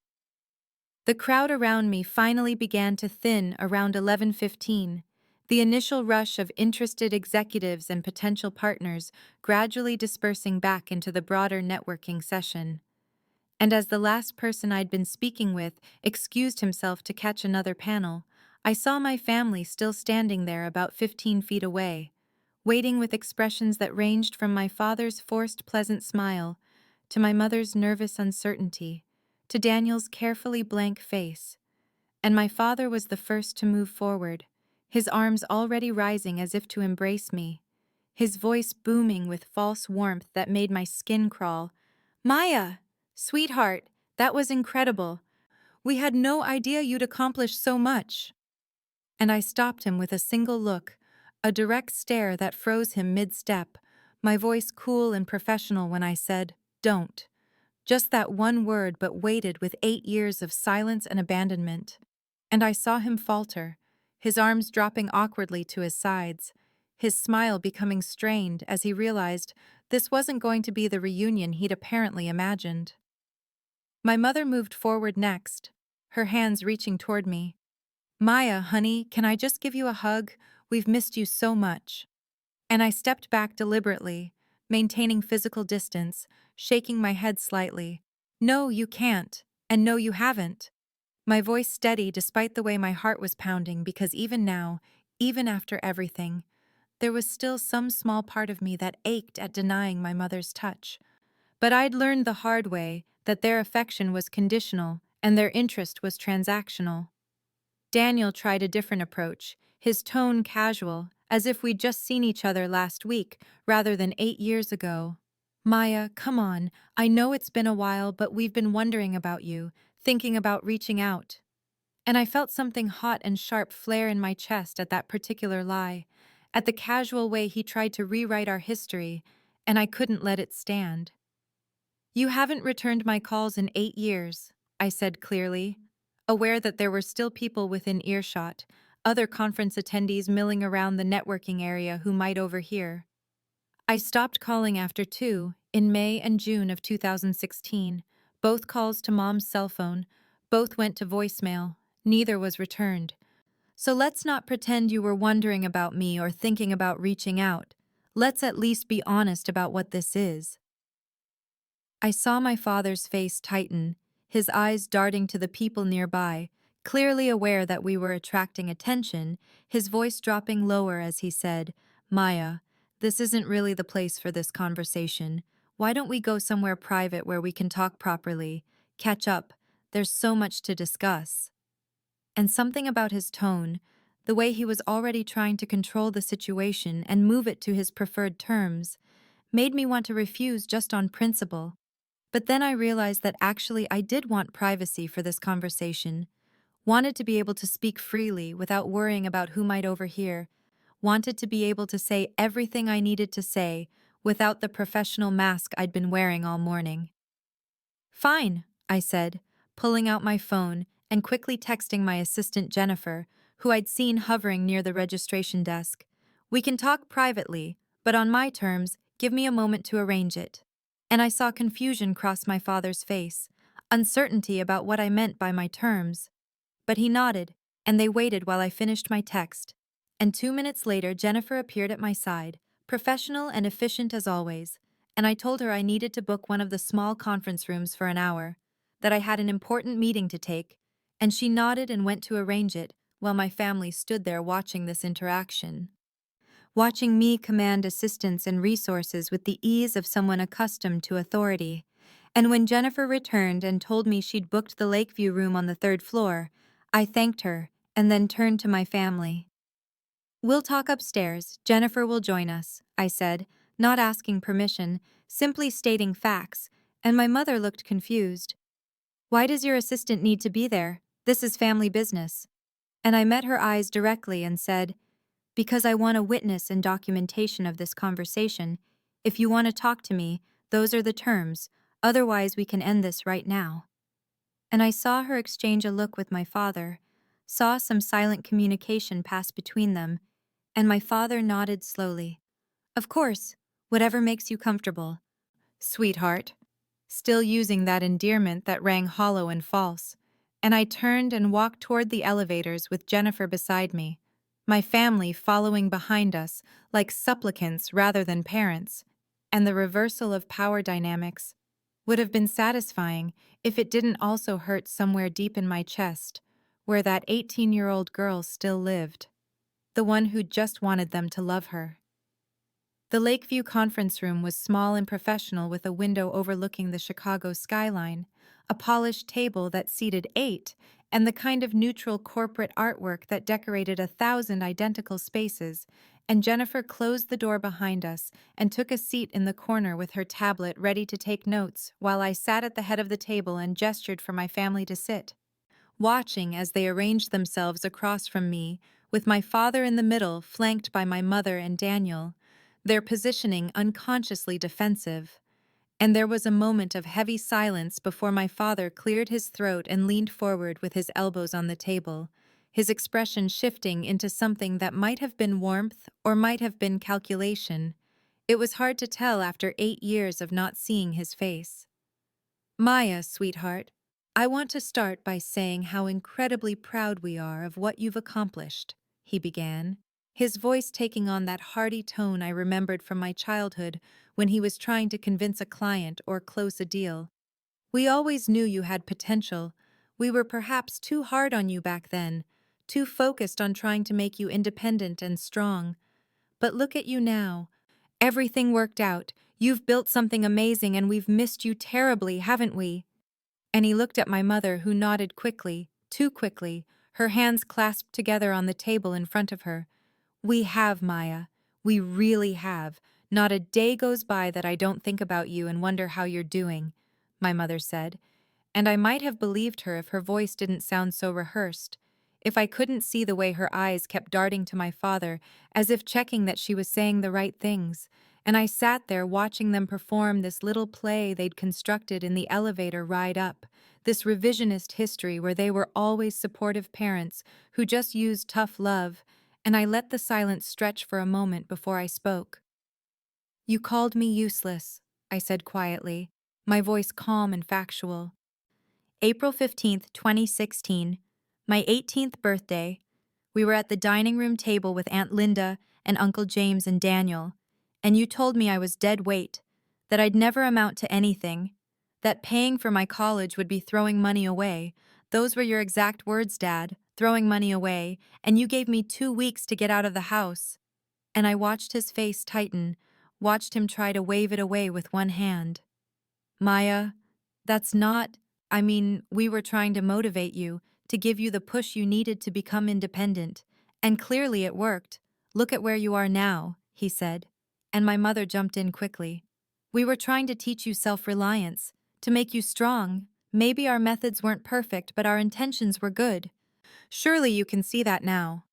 The crowd around me finally began to thin around 11:15, the initial rush of interested executives and potential partners gradually dispersing back into the broader networking session. And as the last person I'd been speaking with excused himself to catch another panel, I saw my family still standing there about 15 feet away, waiting with expressions that ranged from my father's forced pleasant smile to my mother's nervous uncertainty, to Daniel's carefully blank face. And my father was the first to move forward, his arms already rising as if to embrace me, his voice booming with false warmth that made my skin crawl. "Maya, sweetheart, that was incredible. We had no idea you'd accomplished so much." And I stopped him with a single look, a direct stare that froze him mid-step, my voice cool and professional when I said, "Don't." Just that one word, but weighted with 8 years of silence and abandonment. And I saw him falter, his arms dropping awkwardly to his sides, his smile becoming strained as he realized this wasn't going to be the reunion he'd apparently imagined. My mother moved forward next, her hands reaching toward me. "Maya, honey, can I just give you a hug? We've missed you so much." And I stepped back deliberately, maintaining physical distance, shaking my head slightly. "No, you can't. And no, you haven't." My voice steady despite the way my heart was pounding, because even now, even after everything, there was still some small part of me that ached at denying my mother's touch. But I'd learned the hard way that their affection was conditional and their interest was transactional. Daniel tried a different approach, his tone casual, as if we'd just seen each other last week rather than 8 years ago. "Maya, come on. I know it's been a while, but we've been wondering about you, thinking about reaching out." And I felt something hot and sharp flare in my chest at that particular lie, at the casual way he tried to rewrite our history, and I couldn't let it stand. "You haven't returned my calls in 8 years, I said clearly, aware that there were still people within earshot, other conference attendees milling around the networking area who might overhear. "I stopped calling after 2, in May and June of 2016, both calls to Mom's cell phone, both went to voicemail, neither was returned. So let's not pretend you were wondering about me or thinking about reaching out. Let's at least be honest about what this is." I saw my father's face tighten, his eyes darting to the people nearby, clearly aware that we were attracting attention, his voice dropping lower as he said, "Maya, this isn't really the place for this conversation. Why don't we go somewhere private where we can talk properly, catch up? There's so much to discuss. And something about his tone, the way he was already trying to control the situation and move it to his preferred terms, made me want to refuse just on principle. But then I realized that actually I did want privacy for this conversation, wanted to be able to speak freely without worrying about who might overhear, wanted to be able to say everything I needed to say without the professional mask I'd been wearing all morning. Fine, I said, pulling out my phone and quickly texting my assistant Jennifer, who I'd seen hovering near the registration desk. We can talk privately, but on my terms, give me a moment to arrange it. And I saw confusion cross my father's face, uncertainty about what I meant by my terms. But he nodded, and they waited while I finished my text. And 2 minutes later, Jennifer appeared at my side, professional and efficient as always, and I told her I needed to book one of the small conference rooms for an hour, that I had an important meeting to take, and she nodded and went to arrange it while my family stood there watching this interaction. Watching me command assistance and resources with the ease of someone accustomed to authority. And when Jennifer returned and told me she'd booked the Lakeview room on the 3rd floor, I thanked her and then turned to my family. We'll talk upstairs, Jennifer will join us, I said, not asking permission, simply stating facts, and my mother looked confused. Why does your assistant need to be there? This is family business. And I met her eyes directly and said, because I want a witness and documentation of this conversation. If you want to talk to me, those are the terms, otherwise we can end this right now. And I saw her exchange a look with my father, saw some silent communication pass between them, and my father nodded slowly. Of course, whatever makes you comfortable. Sweetheart. Still using that endearment that rang hollow and false. And I turned and walked toward the elevators with Jennifer beside me, my family following behind us like supplicants rather than parents, and the reversal of power dynamics would have been satisfying if it didn't also hurt somewhere deep in my chest, where that 18-year-old girl still lived, the one who just wanted them to love her. The Lakeview conference room was small and professional with a window overlooking the Chicago skyline, a polished table that seated 8, and the kind of neutral corporate artwork that decorated 1,000 identical spaces, and Jennifer closed the door behind us and took a seat in the corner with her tablet ready to take notes while I sat at the head of the table and gestured for my family to sit. Watching as they arranged themselves across from me, with my father in the middle flanked by my mother and Daniel, their positioning unconsciously defensive. And there was a moment of heavy silence before my father cleared his throat and leaned forward with his elbows on the table, his expression shifting into something that might have been warmth or might have been calculation. It was hard to tell after 8 years of not seeing his face. Maya, sweetheart, I want to start by saying how incredibly proud we are of what you've accomplished, he began, his voice taking on that hearty tone I remembered from my childhood when he was trying to convince a client or close a deal. We always knew you had potential. We were perhaps too hard on you back then, too focused on trying to make you independent and strong. But look at you now. Everything worked out. You've built something amazing and we've missed you terribly, haven't we? And he looked at my mother, who nodded quickly, too quickly, her hands clasped together on the table in front of her. We have, Maya. We really have. Not a day goes by that I don't think about you and wonder how you're doing, my mother said. And I might have believed her if her voice didn't sound so rehearsed, if I couldn't see the way her eyes kept darting to my father, as if checking that she was saying the right things. And I sat there watching them perform this little play they'd constructed in the elevator ride up, this revisionist history where they were always supportive parents who just used tough love, and I let the silence stretch for a moment before I spoke. You called me useless, I said quietly, my voice calm and factual. April 15th, 2016, my 18th birthday. We were at the dining room table with Aunt Linda and Uncle James and Daniel, and you told me I was dead weight, that I'd never amount to anything, that paying for my college would be throwing money away. Those were your exact words, Dad, throwing money away, and you gave me 2 weeks to get out of the house. and I watched his face tighten, watched him try to wave it away with one hand. Maya, that's not, we were trying to motivate you, to give you the push you needed to become independent. And clearly it worked. Look at where you are now, he said. And my mother jumped in quickly. We were trying to teach you self-reliance, to make you strong. Maybe our methods weren't perfect, but our intentions were good. Surely you can see that now.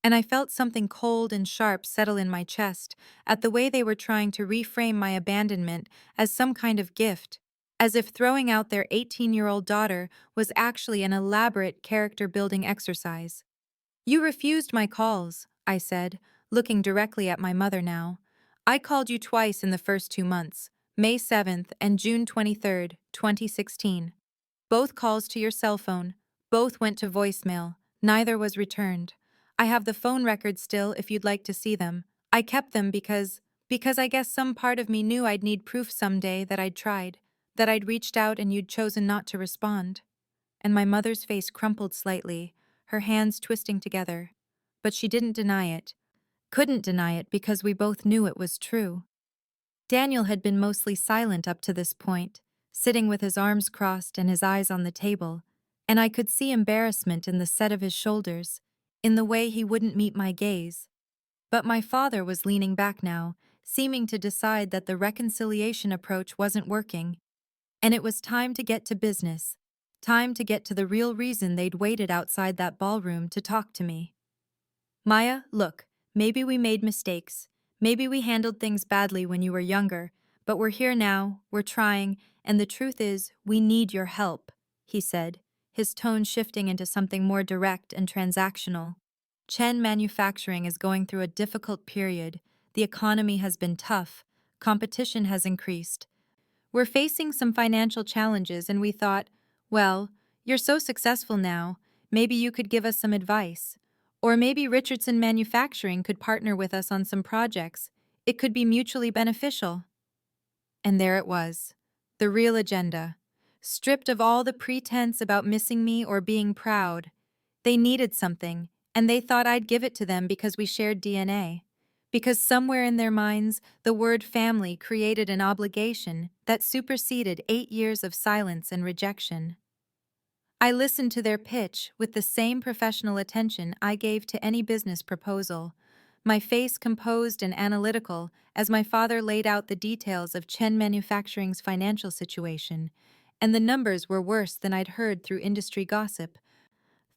And I felt something cold and sharp settle in my chest at the way they were trying to reframe my abandonment as some kind of gift, as if throwing out their 18-year-old daughter was actually an elaborate character-building exercise. You refused my calls, I said, looking directly at my mother now. I called you twice in the first 2 months, May 7th and June 23rd, 2016. Both calls to your cell phone. Both went to voicemail. Neither was returned. I have the phone records still if you'd like to see them. I kept them because I guess some part of me knew I'd need proof someday that I'd tried, that I'd reached out and you'd chosen not to respond. And my mother's face crumpled slightly, her hands twisting together. But she didn't deny it. Couldn't deny it because we both knew it was true. Daniel had been mostly silent up to this point, sitting with his arms crossed and his eyes on the table, and I could see embarrassment in the set of his shoulders, in the way he wouldn't meet my gaze. But my father was leaning back now, seeming to decide that the reconciliation approach wasn't working, and it was time to get to business, time to get to the real reason they'd waited outside that ballroom to talk to me. Maya, look, maybe we made mistakes. Maybe we handled things badly when you were younger, but we're here now, we're trying, and the truth is, we need your help, he said, his tone shifting into something more direct and transactional. Chen Manufacturing is going through a difficult period. The economy has been tough. Competition has increased. We're facing some financial challenges, and we thought, well, you're so successful now, maybe you could give us some advice. Or maybe Richardson Manufacturing could partner with us on some projects. It could be mutually beneficial. And there it was, the real agenda. Stripped of all the pretense about missing me or being proud. They needed something, and they thought I'd give it to them because we shared DNA. Because somewhere in their minds, the word family created an obligation that superseded 8 years of silence and rejection. I listened to their pitch with the same professional attention I gave to any business proposal, my face composed and analytical as my father laid out the details of Chen Manufacturing's financial situation, and the numbers were worse than I'd heard through industry gossip.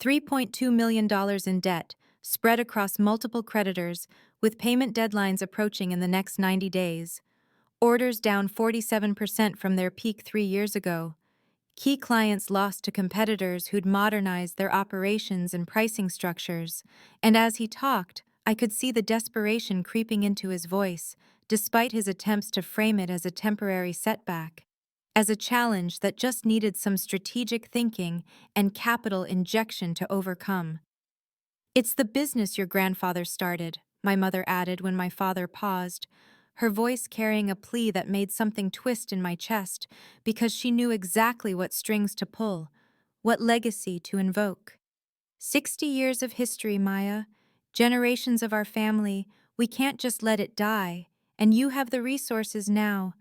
$3.2 million in debt, spread across multiple creditors, with payment deadlines approaching in the next 90 days. Orders down 47% from their peak 3 years ago. Key clients lost to competitors who'd modernized their operations and pricing structures, and as he talked, I could see the desperation creeping into his voice, despite his attempts to frame it as a temporary setback, as a challenge that just needed some strategic thinking and capital injection to overcome. It's the business your grandfather started, my mother added when my father paused, her voice carrying a plea that made something twist in my chest because she knew exactly what strings to pull, what legacy to invoke. 60 years of history, Maya. Generations of our family. We can't just let it die. And you have the resources now.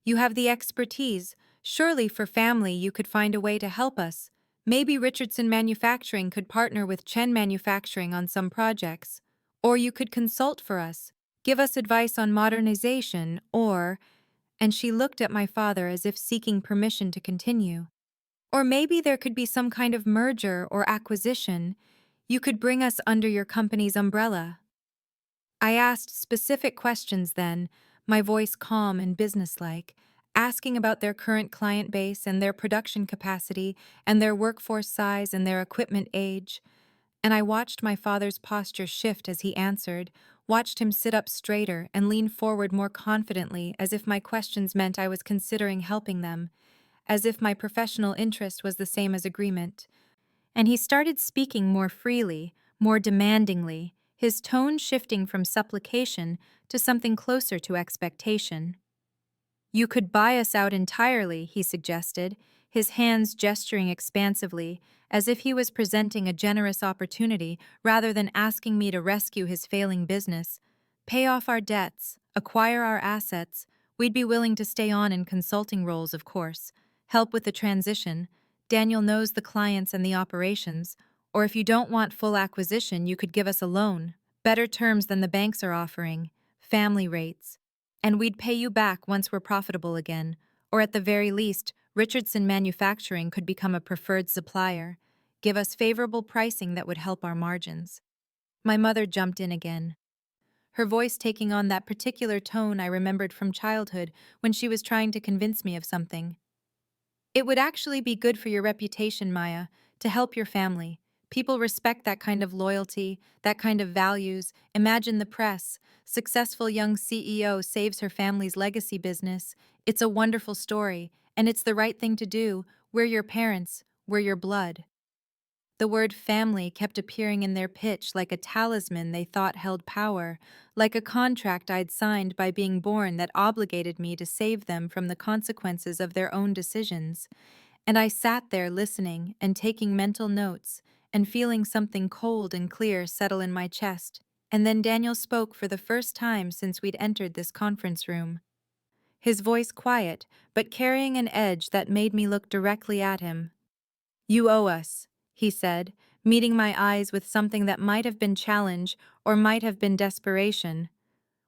You have the expertise. Surely for family you could find a way to help us. Maybe Richardson Manufacturing could partner with Chen Manufacturing on some projects. Or you could consult for us. Give us advice on modernization, and she looked at my father as if seeking permission to continue. Or maybe there could be some kind of merger or acquisition. You could bring us under your company's umbrella. I asked specific questions then, my voice calm and businesslike, asking about their current client base and their production capacity and their workforce size and their equipment age. And I watched my father's posture shift as he answered, watched him sit up straighter and lean forward more confidently as if my questions meant I was considering helping them, as if my professional interest was the same as agreement. And he started speaking more freely, more demandingly, his tone shifting from supplication to something closer to expectation. You could buy us out entirely, he suggested, his hands gesturing expansively, as if he was presenting a generous opportunity rather than asking me to rescue his failing business. Pay off our debts, acquire our assets. We'd be willing to stay on in consulting roles, of course. Help with the transition. Daniel knows the clients and the operations. Or if you don't want full acquisition, you could give us a loan. Better terms than the banks are offering. Family rates. And we'd pay you back once we're profitable again. Or at the very least, Richardson Manufacturing could become a preferred supplier. Give us favorable pricing that would help our margins. My mother jumped in again, her voice taking on that particular tone I remembered from childhood when she was trying to convince me of something. It would actually be good for your reputation, Maya, to help your family. People respect that kind of loyalty, that kind of values. Imagine the press. Successful young CEO saves her family's legacy business. It's a wonderful story, and it's the right thing to do. We're your parents. We're your blood. The word family kept appearing in their pitch like a talisman they thought held power, like a contract I'd signed by being born that obligated me to save them from the consequences of their own decisions. And I sat there listening and taking mental notes and feeling something cold and clear settle in my chest. And then Daniel spoke for the first time since we'd entered this conference room. His voice quiet, but carrying an edge that made me look directly at him. "You owe us," he said, meeting my eyes with something that might have been challenge or might have been desperation.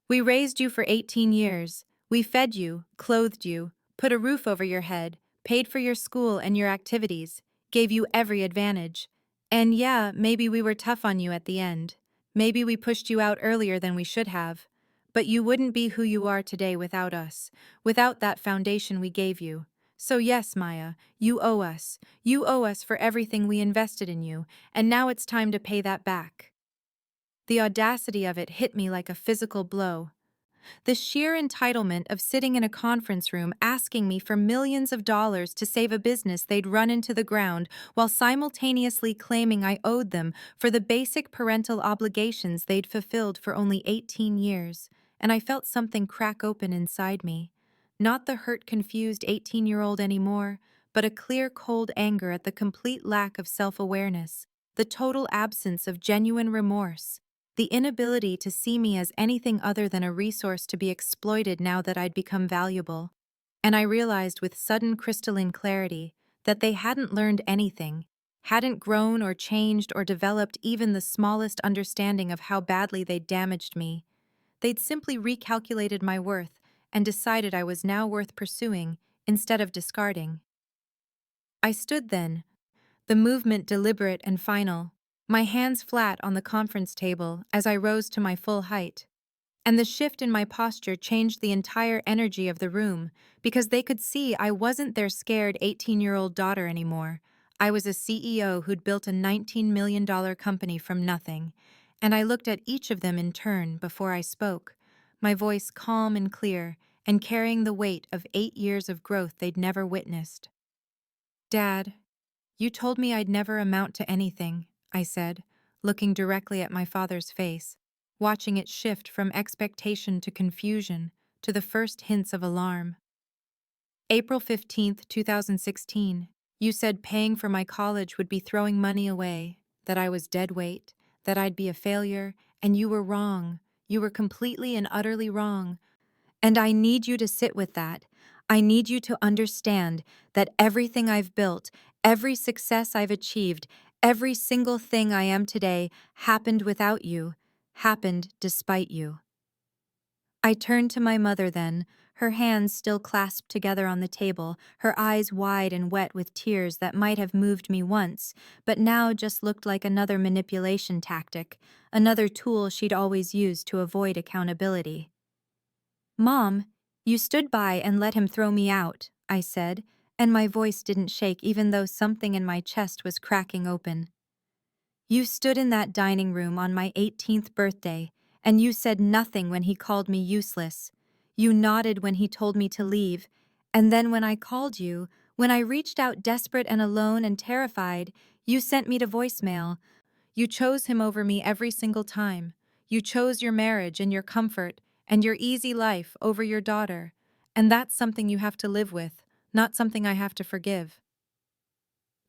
"We raised you for 18 years. We fed you, clothed you, put a roof over your head, paid for your school and your activities, gave you every advantage. And yeah, maybe we were tough on you at the end. Maybe we pushed you out earlier than we should have. But you wouldn't be who you are today without us, without that foundation we gave you. So yes, Maya, you owe us. You owe us for everything we invested in you, and now it's time to pay that back." The audacity of it hit me like a physical blow. The sheer entitlement of sitting in a conference room asking me for millions of dollars to save a business they'd run into the ground while simultaneously claiming I owed them for the basic parental obligations they'd fulfilled for only 18 years, and I felt something crack open inside me. Not the hurt, confused 18-year-old anymore, but a clear, cold anger at the complete lack of self-awareness, the total absence of genuine remorse. The inability to see me as anything other than a resource to be exploited now that I'd become valuable. And I realized with sudden crystalline clarity that they hadn't learned anything, hadn't grown or changed or developed even the smallest understanding of how badly they'd damaged me. They'd simply recalculated my worth and decided I was now worth pursuing instead of discarding. I stood then, the movement deliberate and final, my hands flat on the conference table as I rose to my full height. And the shift in my posture changed the entire energy of the room, because they could see I wasn't their scared 18-year-old daughter anymore. I was a CEO who'd built a $19 million company from nothing, and I looked at each of them in turn before I spoke, my voice calm and clear, and carrying the weight of 8 years of growth they'd never witnessed. "Dad, you told me I'd never amount to anything," I said, looking directly at my father's face, watching it shift from expectation to confusion to the first hints of alarm. "April 15th, 2016, you said paying for my college would be throwing money away, that I was dead weight, that I'd be a failure, and you were wrong. You were completely and utterly wrong. And I need you to sit with that. I need you to understand that everything I've built, every success I've achieved, every single thing I am today happened without you, happened despite you." I turned to my mother then, her hands still clasped together on the table, her eyes wide and wet with tears that might have moved me once, but now just looked like another manipulation tactic, another tool she'd always used to avoid accountability. "Mom, you stood by and let him throw me out," I said, and my voice didn't shake even though something in my chest was cracking open. "You stood in that dining room on my 18th birthday, and you said nothing when he called me useless. You nodded when he told me to leave, and then when I called you, when I reached out desperate and alone and terrified, you sent me to voicemail. You chose him over me every single time. You chose your marriage and your comfort and your easy life over your daughter, and that's something you have to live with, not something I have to forgive."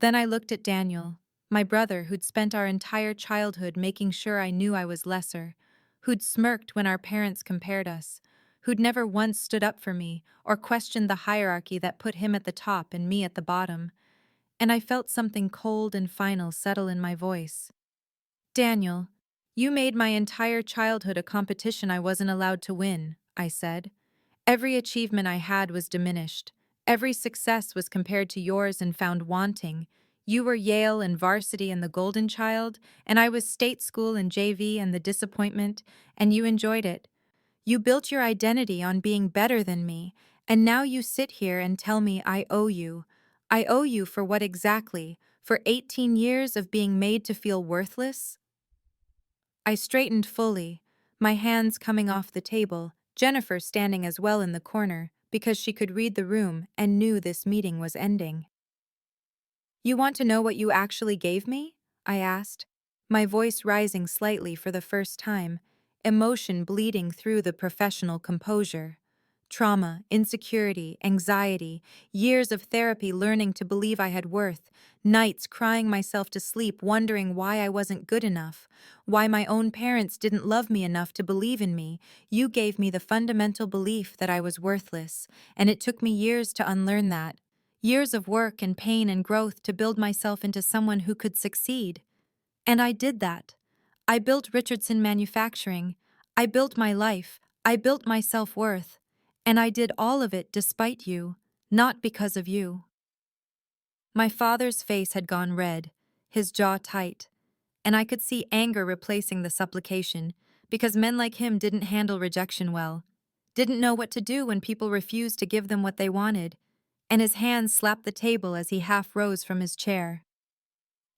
Then I looked at Daniel, my brother who'd spent our entire childhood making sure I knew I was lesser, who'd smirked when our parents compared us, who'd never once stood up for me or questioned the hierarchy that put him at the top and me at the bottom. And I felt something cold and final settle in my voice. Daniel, you made my entire childhood a competition I wasn't allowed to win, I said. Every achievement I had was diminished. Every success was compared to yours and found wanting. You were Yale and varsity and the golden child, and I was state school and JV and the disappointment, and you enjoyed it. You built your identity on being better than me, and now you sit here and tell me I owe you. I owe you for what exactly? For 18 years of being made to feel worthless? I straightened fully, my hands coming off the table, Jennifer standing as well in the corner, because she could read the room and knew this meeting was ending. You want to know what you actually gave me? I asked, my voice rising slightly for the first time, emotion bleeding through the professional composure. Trauma, insecurity, anxiety, years of therapy learning to believe I had worth, nights crying myself to sleep wondering why I wasn't good enough, why my own parents didn't love me enough to believe in me. You gave me the fundamental belief that I was worthless, and it took me years to unlearn that. Years of work and pain and growth to build myself into someone who could succeed. And I did that. I built Richardson Manufacturing. I built my life. I built my self-worth. And I did all of it despite you, not because of you. My father's face had gone red, his jaw tight, and I could see anger replacing the supplication, because men like him didn't handle rejection well, didn't know what to do when people refused to give them what they wanted, and his hands slapped the table as he half rose from his chair.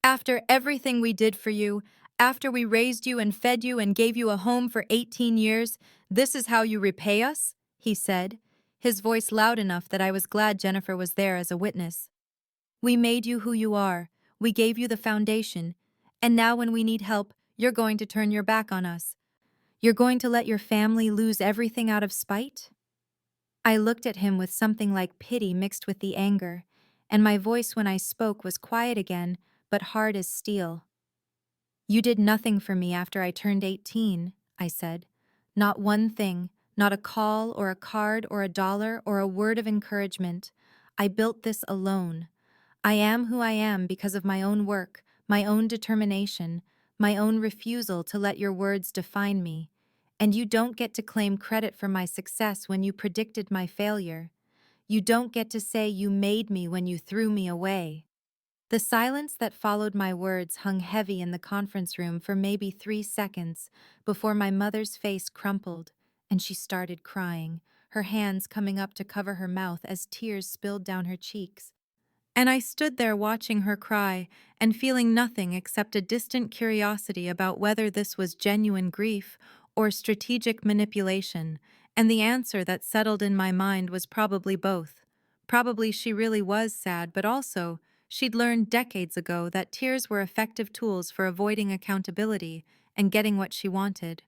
After everything we did for you, after we raised you and fed you and gave you a home for 18 years, this is how you repay us? He said, his voice loud enough that I was glad Jennifer was there as a witness. We made you who you are, we gave you the foundation, and now when we need help, you're going to turn your back on us. You're going to let your family lose everything out of spite? I looked at him with something like pity mixed with the anger, and my voice when I spoke was quiet again, but hard as steel. You did nothing for me after I turned 18, I said. Not one thing, not a call or a card or a dollar or a word of encouragement. I built this alone. I am who I am because of my own work, my own determination, my own refusal to let your words define me. And you don't get to claim credit for my success when you predicted my failure. You don't get to say you made me when you threw me away. The silence that followed my words hung heavy in the conference room for maybe 3 seconds before my mother's face crumpled and she started crying, her hands coming up to cover her mouth as tears spilled down her cheeks. And I stood there watching her cry and feeling nothing except a distant curiosity about whether this was genuine grief or strategic manipulation, and the answer that settled in my mind was probably both. Probably she really was sad, but also she'd learned decades ago that tears were effective tools for avoiding accountability and getting what she wanted.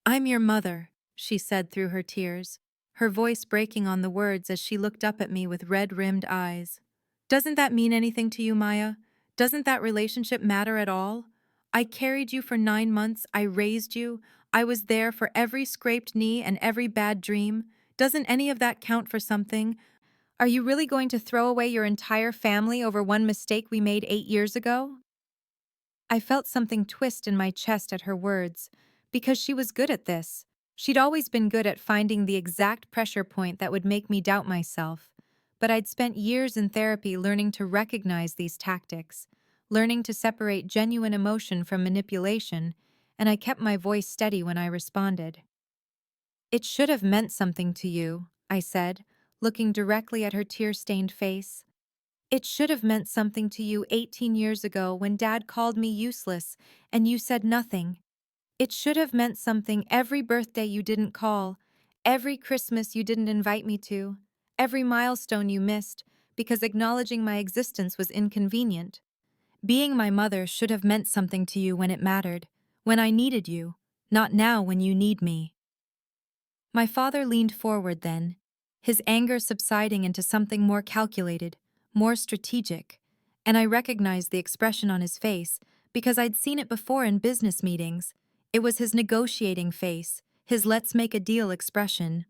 I'm your mother, she said through her tears, her voice breaking on the words as she looked up at me with red-rimmed eyes. Doesn't that mean anything to you, Maya? Doesn't that relationship matter at all? I carried you for 9 months, I raised you, I was there for every scraped knee and every bad dream. Doesn't any of that count for something? Are you really going to throw away your entire family over one mistake we made 8 years ago? I felt something twist in my chest at her words, because she was good at this. She'd always been good at finding the exact pressure point that would make me doubt myself. But I'd spent years in therapy learning to recognize these tactics, learning to separate genuine emotion from manipulation, and I kept my voice steady when I responded. It should have meant something to you, I said, looking directly at her tear-stained face. It should have meant something to you 18 years ago when Dad called me useless and you said nothing. It should have meant something every birthday you didn't call, every Christmas you didn't invite me to, every milestone you missed, because acknowledging my existence was inconvenient. Being my mother should have meant something to you when it mattered, when I needed you, not now when you need me. My father leaned forward then, his anger subsiding into something more calculated, more strategic, and I recognized the expression on his face because I'd seen it before in business meetings. It was his negotiating face, his let's make a deal expression.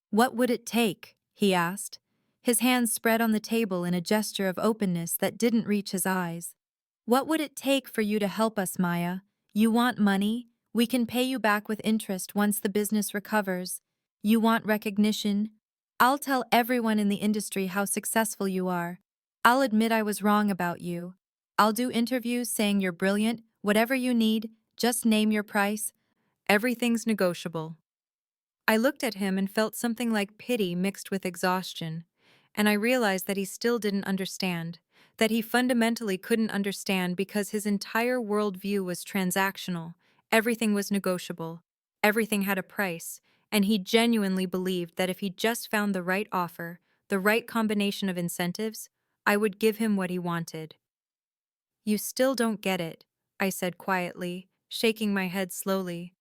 "What would it take?" he asked, his hands spread on the table in a gesture of openness that didn't reach his eyes. "What would it take for you to help us, Maya? You want money? We can pay you back with interest once the business recovers. You want recognition? I'll tell everyone in the industry how successful you are. I'll admit I was wrong about you. I'll do interviews saying you're brilliant, whatever you need, just name your price. Everything's negotiable." I looked at him and felt something like pity mixed with exhaustion, and I realized that he still didn't understand, that he fundamentally couldn't understand because his entire worldview was transactional, everything was negotiable, everything had a price, and he genuinely believed that if he just found the right offer, the right combination of incentives, I would give him what he wanted. "You still don't get it," I said quietly, shaking my head slowly.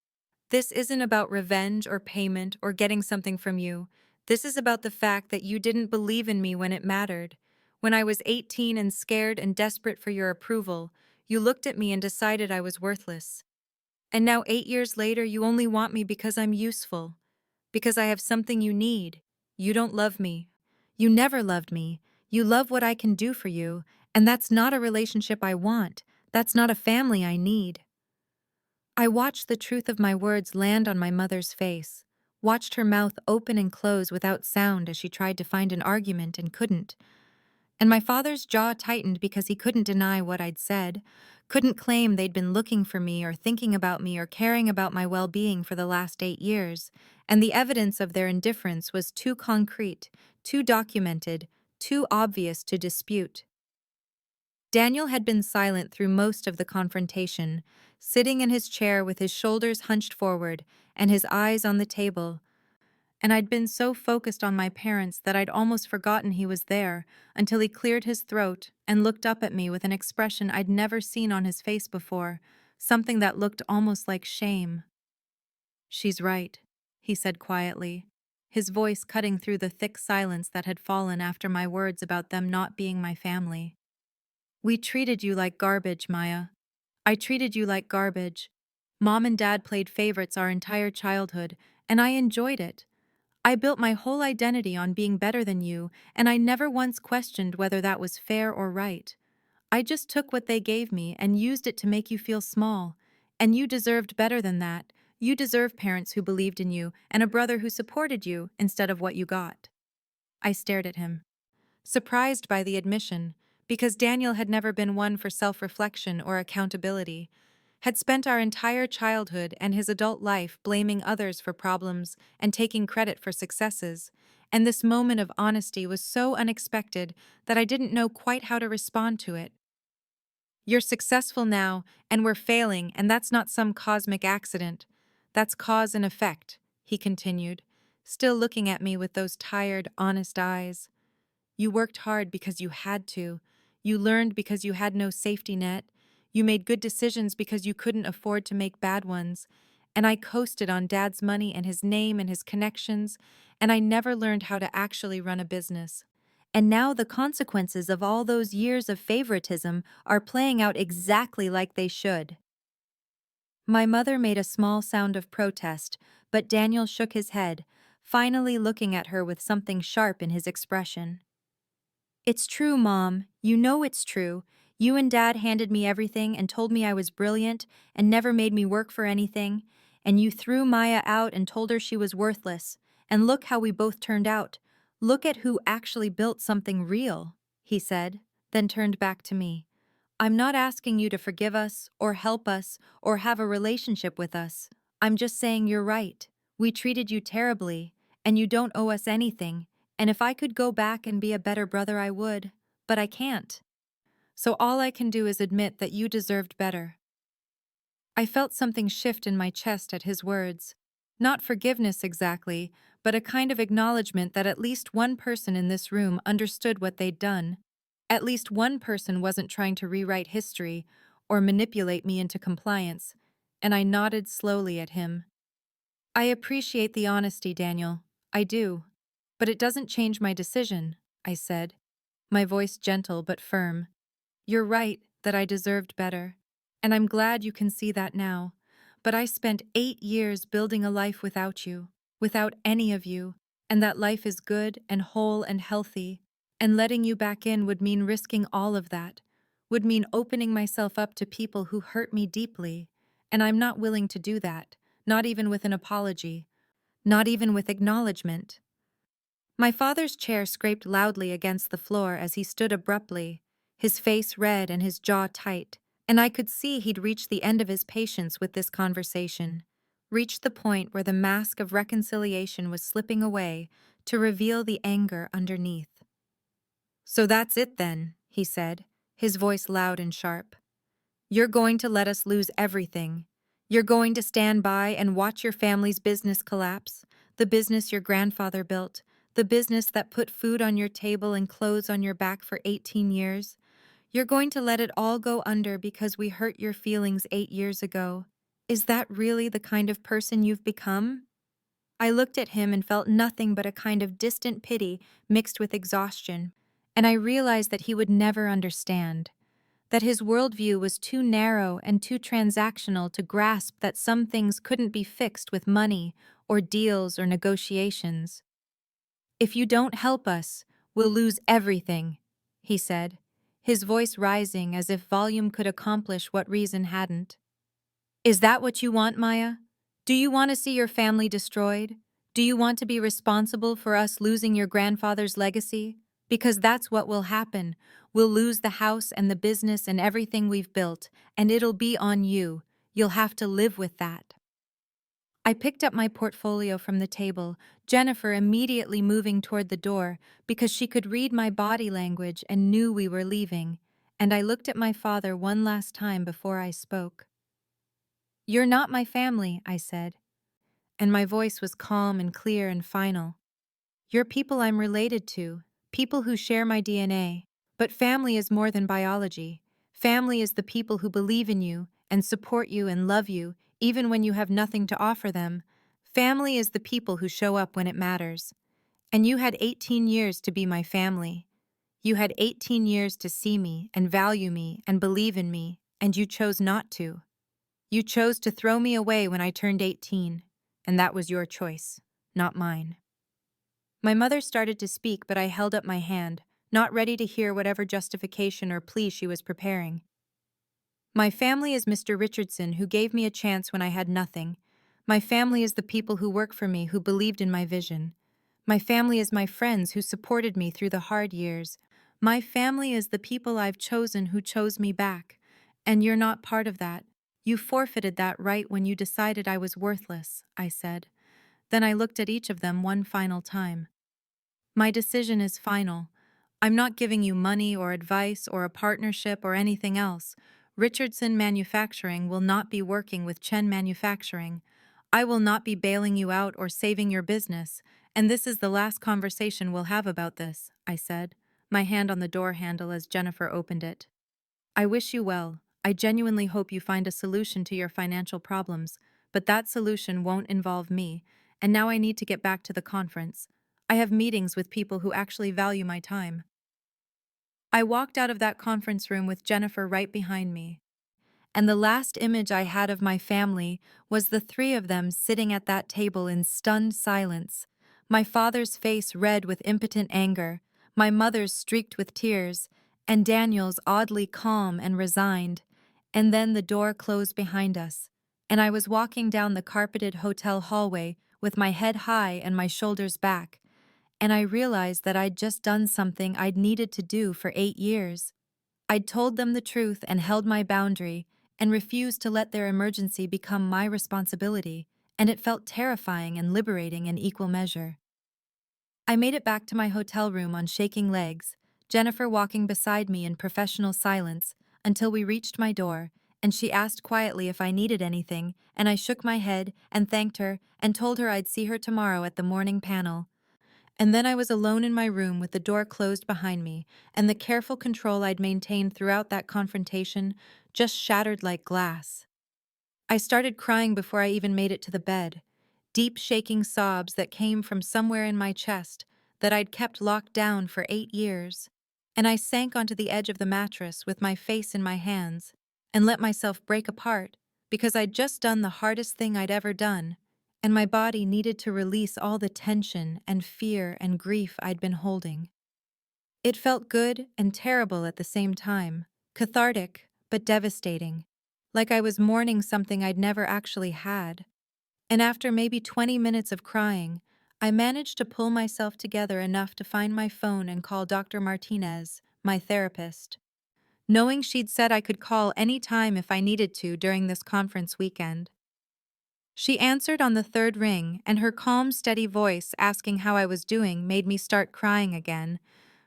"This isn't about revenge or payment or getting something from you. This is about the fact that you didn't believe in me when it mattered. When I was 18 and scared and desperate for your approval, you looked at me and decided I was worthless. And now 8 years later, you only want me because I'm useful, because I have something you need. You don't love me. You never loved me. You love what I can do for you, and that's not a relationship I want. That's not a family I need." I watched the truth of my words land on my mother's face, watched her mouth open and close without sound as she tried to find an argument and couldn't. And my father's jaw tightened because he couldn't deny what I'd said, couldn't claim they'd been looking for me or thinking about me or caring about my well-being for the last 8 years, and the evidence of their indifference was too concrete, too documented, too obvious to dispute. Daniel had been silent through most of the confrontation, sitting in his chair with his shoulders hunched forward and his eyes on the table, and I'd been so focused on my parents that I'd almost forgotten he was there until he cleared his throat and looked up at me with an expression I'd never seen on his face before, something that looked almost like shame. "She's right," he said quietly, his voice cutting through the thick silence that had fallen after my words about them not being my family. "We treated you like garbage, Maya. I treated you like garbage. Mom and Dad played favorites our entire childhood, and I enjoyed it. I built my whole identity on being better than you, and I never once questioned whether that was fair or right. I just took what they gave me and used it to make you feel small. And you deserved better than that. You deserve parents who believed in you and a brother who supported you instead of what you got." I stared at him, surprised by the admission, because Daniel had never been one for self-reflection or accountability, had spent our entire childhood and his adult life blaming others for problems and taking credit for successes, and this moment of honesty was so unexpected that I didn't know quite how to respond to it. "You're successful now, and we're failing, and that's not some cosmic accident. That's cause and effect," he continued, still looking at me with those tired, honest eyes. "You worked hard because you had to. You learned because you had no safety net. You made good decisions because you couldn't afford to make bad ones. And I coasted on Dad's money and his name and his connections, and I never learned how to actually run a business. And now the consequences of all those years of favoritism are playing out exactly like they should." My mother made a small sound of protest, but Daniel shook his head, finally looking at her with something sharp in his expression. "It's true, Mom. You know it's true. You and Dad handed me everything and told me I was brilliant and never made me work for anything. And you threw Maya out and told her she was worthless. And look how we both turned out. Look at who actually built something real," he said, then turned back to me. "I'm not asking you to forgive us or help us or have a relationship with us. I'm just saying you're right. We treated you terribly, and you don't owe us anything. And if I could go back and be a better brother, I would. But I can't. So all I can do is admit that you deserved better." I felt something shift in my chest at his words. Not forgiveness exactly, but a kind of acknowledgement that at least one person in this room understood what they'd done. At least one person wasn't trying to rewrite history or manipulate me into compliance, and I nodded slowly at him. "I appreciate the honesty, Daniel. I do. But it doesn't change my decision," I said, my voice gentle but firm. "You're right that I deserved better, and I'm glad you can see that now. but I spent 8 years building a life without you, without any of you, and that life is good and whole and healthy, and letting you back in would mean risking all of that, would mean opening myself up to people who hurt me deeply, and I'm not willing to do that, not even with an apology, not even with acknowledgement. My father's chair scraped loudly against the floor as he stood abruptly, his face red and his jaw tight, and I could see he'd reached the end of his patience with this conversation, reached the point where the mask of reconciliation was slipping away to reveal the anger underneath. "So that's it then," he said, his voice loud and sharp. "You're going to let us lose everything. You're going to stand by and watch your family's business collapse, the business your grandfather built, the business that put food on your table and clothes on your back for 18 years. You're going to let it all go under because we hurt your feelings 8 years ago. Is that really the kind of person you've become?" I looked at him and felt nothing but a kind of distant pity mixed with exhaustion, and I realized that he would never understand, that his worldview was too narrow and too transactional to grasp that some things couldn't be fixed with money or deals or negotiations. "If you don't help us, we'll lose everything," he said, his voice rising as if volume could accomplish what reason hadn't. "Is that what you want, Maya? Do you want to see your family destroyed? Do you want to be responsible for us losing your grandfather's legacy? Because that's what will happen. We'll lose the house and the business and everything we've built, and it'll be on you. You'll have to live with that." I picked up my portfolio from the table, Jennifer immediately moving toward the door because she could read my body language and knew we were leaving, and I looked at my father one last time before I spoke. "You're not my family," I said, and my voice was calm and clear and final. "You're people I'm related to, people who share my DNA. But family is more than biology. Family is the people who believe in you and support you and love you, even when you have nothing to offer them. Family is the people who show up when it matters. And you had 18 years to be my family. You had 18 years to see me and value me and believe in me, and you chose not to. You chose to throw me away when I turned 18, and that was your choice, not mine." My mother started to speak, but I held up my hand, not ready to hear whatever justification or plea she was preparing. "My family is Mr. Richardson, who gave me a chance when I had nothing. My family is the people who work for me, who believed in my vision. My family is my friends who supported me through the hard years. My family is the people I've chosen who chose me back. And you're not part of that. You forfeited that right when you decided I was worthless," I said. Then I looked at each of them one final time. "My decision is final. I'm not giving you money or advice or a partnership or anything else. Richardson Manufacturing will not be working with Chen Manufacturing. I will not be bailing you out or saving your business, and this is the last conversation we'll have about this," I said, my hand on the door handle as Jennifer opened it. "I wish you well. I genuinely hope you find a solution to your financial problems, but that solution won't involve me, and now I need to get back to the conference. I have meetings with people who actually value my time." I walked out of that conference room with Jennifer right behind me, and the last image I had of my family was the three of them sitting at that table in stunned silence, my father's face red with impotent anger, my mother's streaked with tears, and Daniel's oddly calm and resigned. And then the door closed behind us, and I was walking down the carpeted hotel hallway with my head high and my shoulders back, and I realized that I'd just done something I'd needed to do for 8 years. I'd told them the truth and held my boundary, and refused to let their emergency become my responsibility, and it felt terrifying and liberating in equal measure. I made it back to my hotel room on shaking legs, Jennifer walking beside me in professional silence, until we reached my door, and she asked quietly if I needed anything, and I shook my head and thanked her and told her I'd see her tomorrow at the morning panel. And then I was alone in my room with the door closed behind me, and the careful control I'd maintained throughout that confrontation just shattered like glass. I started crying before I even made it to the bed, deep shaking sobs that came from somewhere in my chest that I'd kept locked down for 8 years. And I sank onto the edge of the mattress with my face in my hands and let myself break apart because I'd just done the hardest thing I'd ever done, and my body needed to release all the tension and fear and grief I'd been holding. It felt good and terrible at the same time, cathartic but devastating, like I was mourning something I'd never actually had. And after maybe 20 minutes of crying, I managed to pull myself together enough to find my phone and call Dr. Martinez, my therapist, knowing she'd said I could call any time if I needed to during this conference weekend. She answered on the third ring, and her calm, steady voice asking how I was doing made me start crying again,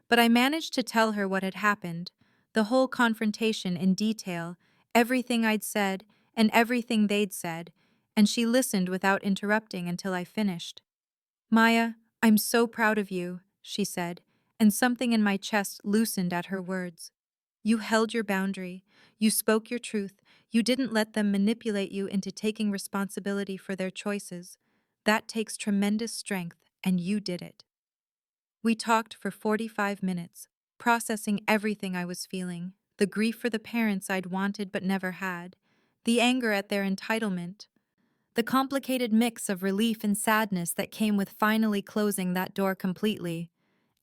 but I managed to tell her what had happened, the whole confrontation in detail, everything I'd said and everything they'd said, and she listened without interrupting until I finished. "Maya, I'm so proud of you," she said, and something in my chest loosened at her words. "You held your boundary, you spoke your truth, you didn't let them manipulate you into taking responsibility for their choices. That takes tremendous strength, and you did it." We talked for 45 minutes, processing everything I was feeling, the grief for the parents I'd wanted but never had, the anger at their entitlement, the complicated mix of relief and sadness that came with finally closing that door completely.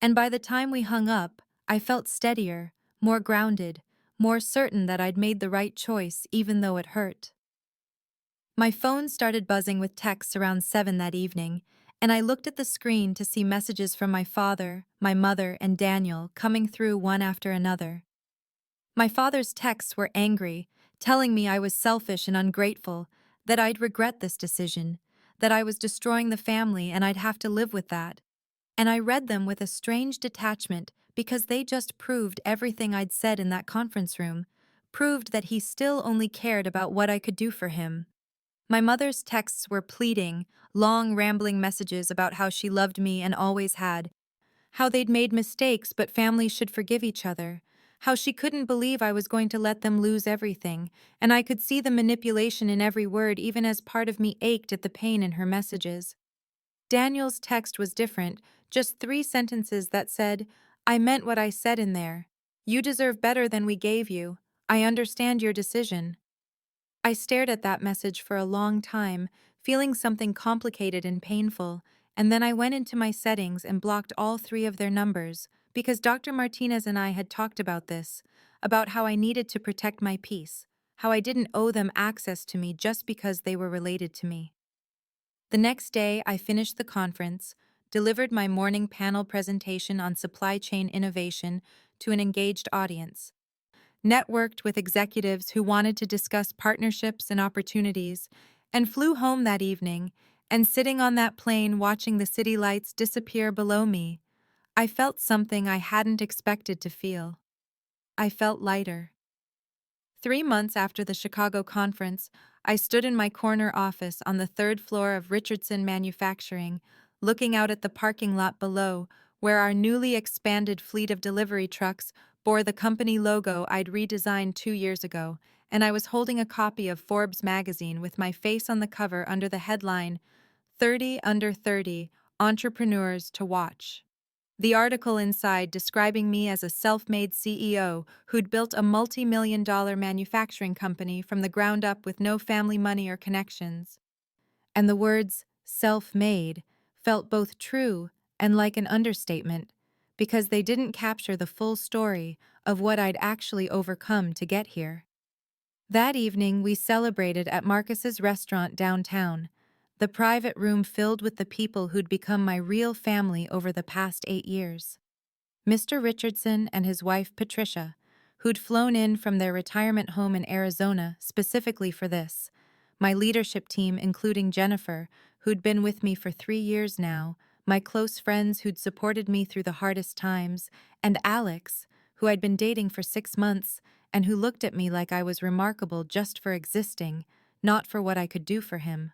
And by the time we hung up, I felt steadier, more grounded, more certain that I'd made the right choice even though it hurt. My phone started buzzing with texts around 7 that evening, and I looked at the screen to see messages from my father, my mother, and Daniel coming through one after another. My father's texts were angry, telling me I was selfish and ungrateful, that I'd regret this decision, that I was destroying the family and I'd have to live with that. And I read them with a strange detachment because they just proved everything I'd said in that conference room, proved that he still only cared about what I could do for him. My mother's texts were pleading, long rambling messages about how she loved me and always had, how they'd made mistakes but families should forgive each other, how she couldn't believe I was going to let them lose everything, and I could see the manipulation in every word even as part of me ached at the pain in her messages. Daniel's text was different, just 3 sentences that said, "I meant what I said in there. You deserve better than we gave you. I understand your decision." I stared at that message for a long time, feeling something complicated and painful, and then I went into my settings and blocked all 3 of their numbers, because Dr. Martinez and I had talked about this, about how I needed to protect my peace, how I didn't owe them access to me just because they were related to me. The next day, I finished the conference, delivered my morning panel presentation on supply chain innovation to an engaged audience, networked with executives who wanted to discuss partnerships and opportunities, and flew home that evening, and sitting on that plane watching the city lights disappear below me, I felt something I hadn't expected to feel. I felt lighter. 3 months after the Chicago conference, I stood in my corner office on the third floor of Richardson Manufacturing, looking out at the parking lot below, where our newly expanded fleet of delivery trucks bore the company logo I'd redesigned 2 years ago, and I was holding a copy of Forbes magazine with my face on the cover under the headline, 30 Under 30, Entrepreneurs to Watch. The article inside describing me as a self-made CEO who'd built a multi-million-dollar manufacturing company from the ground up with no family money or connections. And the words self-made felt both true and like an understatement, because they didn't capture the full story of what I'd actually overcome to get here. That evening, we celebrated at Marcus's restaurant downtown, the private room filled with the people who'd become my real family over the past 8 years. Mr. Richardson and his wife Patricia, who'd flown in from their retirement home in Arizona specifically for this, my leadership team including Jennifer, who'd been with me for 3 years now, my close friends who'd supported me through the hardest times, and Alex, who I'd been dating for 6 months, and who looked at me like I was remarkable just for existing, not for what I could do for him.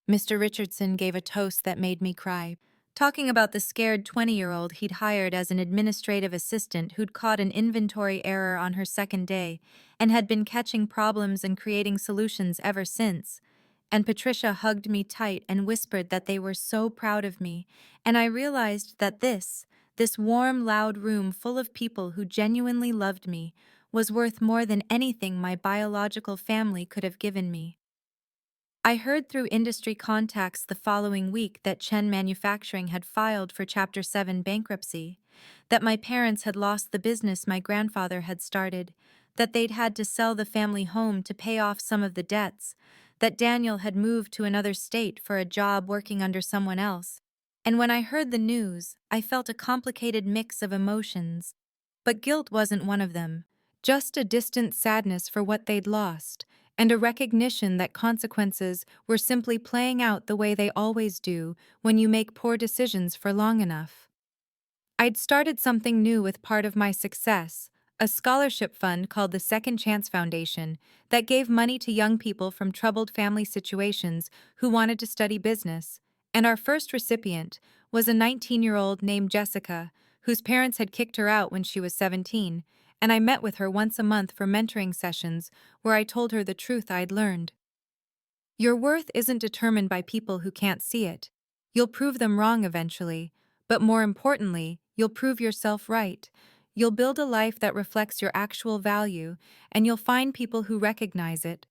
Mr. Richardson gave a toast that made me cry, talking about the scared 20-year-old he'd hired as an administrative assistant who'd caught an inventory error on her second day and had been catching problems and creating solutions ever since. And Patricia hugged me tight and whispered that they were so proud of me, and I realized that this warm, loud room full of people who genuinely loved me, was worth more than anything my biological family could have given me. I heard through industry contacts the following week that Chen Manufacturing had filed for Chapter 7 bankruptcy, that my parents had lost the business my grandfather had started, that they'd had to sell the family home to pay off some of the debts, that Daniel had moved to another state for a job working under someone else. And when I heard the news, I felt a complicated mix of emotions. But guilt wasn't one of them, just a distant sadness for what they'd lost, and a recognition that consequences were simply playing out the way they always do when you make poor decisions for long enough. I'd started something new with part of my success, a scholarship fund called the Second Chance Foundation that gave money to young people from troubled family situations who wanted to study business. And our first recipient was a 19-year-old named Jessica, whose parents had kicked her out when she was 17, and I met with her once a month for mentoring sessions where I told her the truth I'd learned. Your worth isn't determined by people who can't see it. You'll prove them wrong eventually, but more importantly, you'll prove yourself right. You'll build a life that reflects your actual value, and you'll find people who recognize it.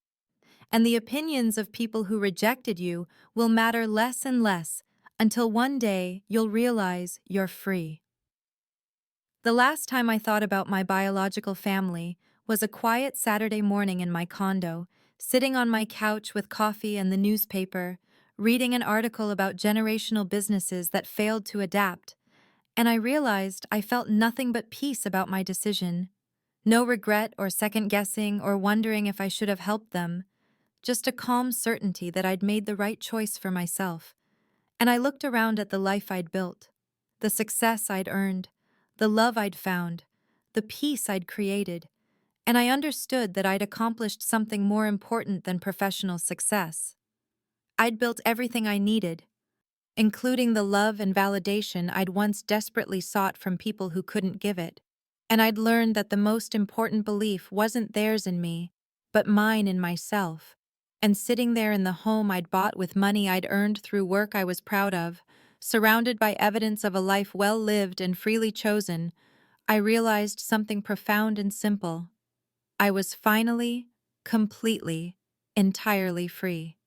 And the opinions of people who rejected you will matter less and less until one day you'll realize you're free. The last time I thought about my biological family was a quiet Saturday morning in my condo, sitting on my couch with coffee and the newspaper, reading an article about generational businesses that failed to adapt, and I realized I felt nothing but peace about my decision. No regret or second-guessing or wondering if I should have helped them, just a calm certainty that I'd made the right choice for myself. And I looked around at the life I'd built, the success I'd earned, the love I'd found, the peace I'd created, and I understood that I'd accomplished something more important than professional success. I'd built everything I needed, including the love and validation I'd once desperately sought from people who couldn't give it. And I'd learned that the most important belief wasn't theirs in me, but mine in myself. And sitting there in the home I'd bought with money I'd earned through work I was proud of, surrounded by evidence of a life well lived and freely chosen, I realized something profound and simple. I was finally, completely, entirely free.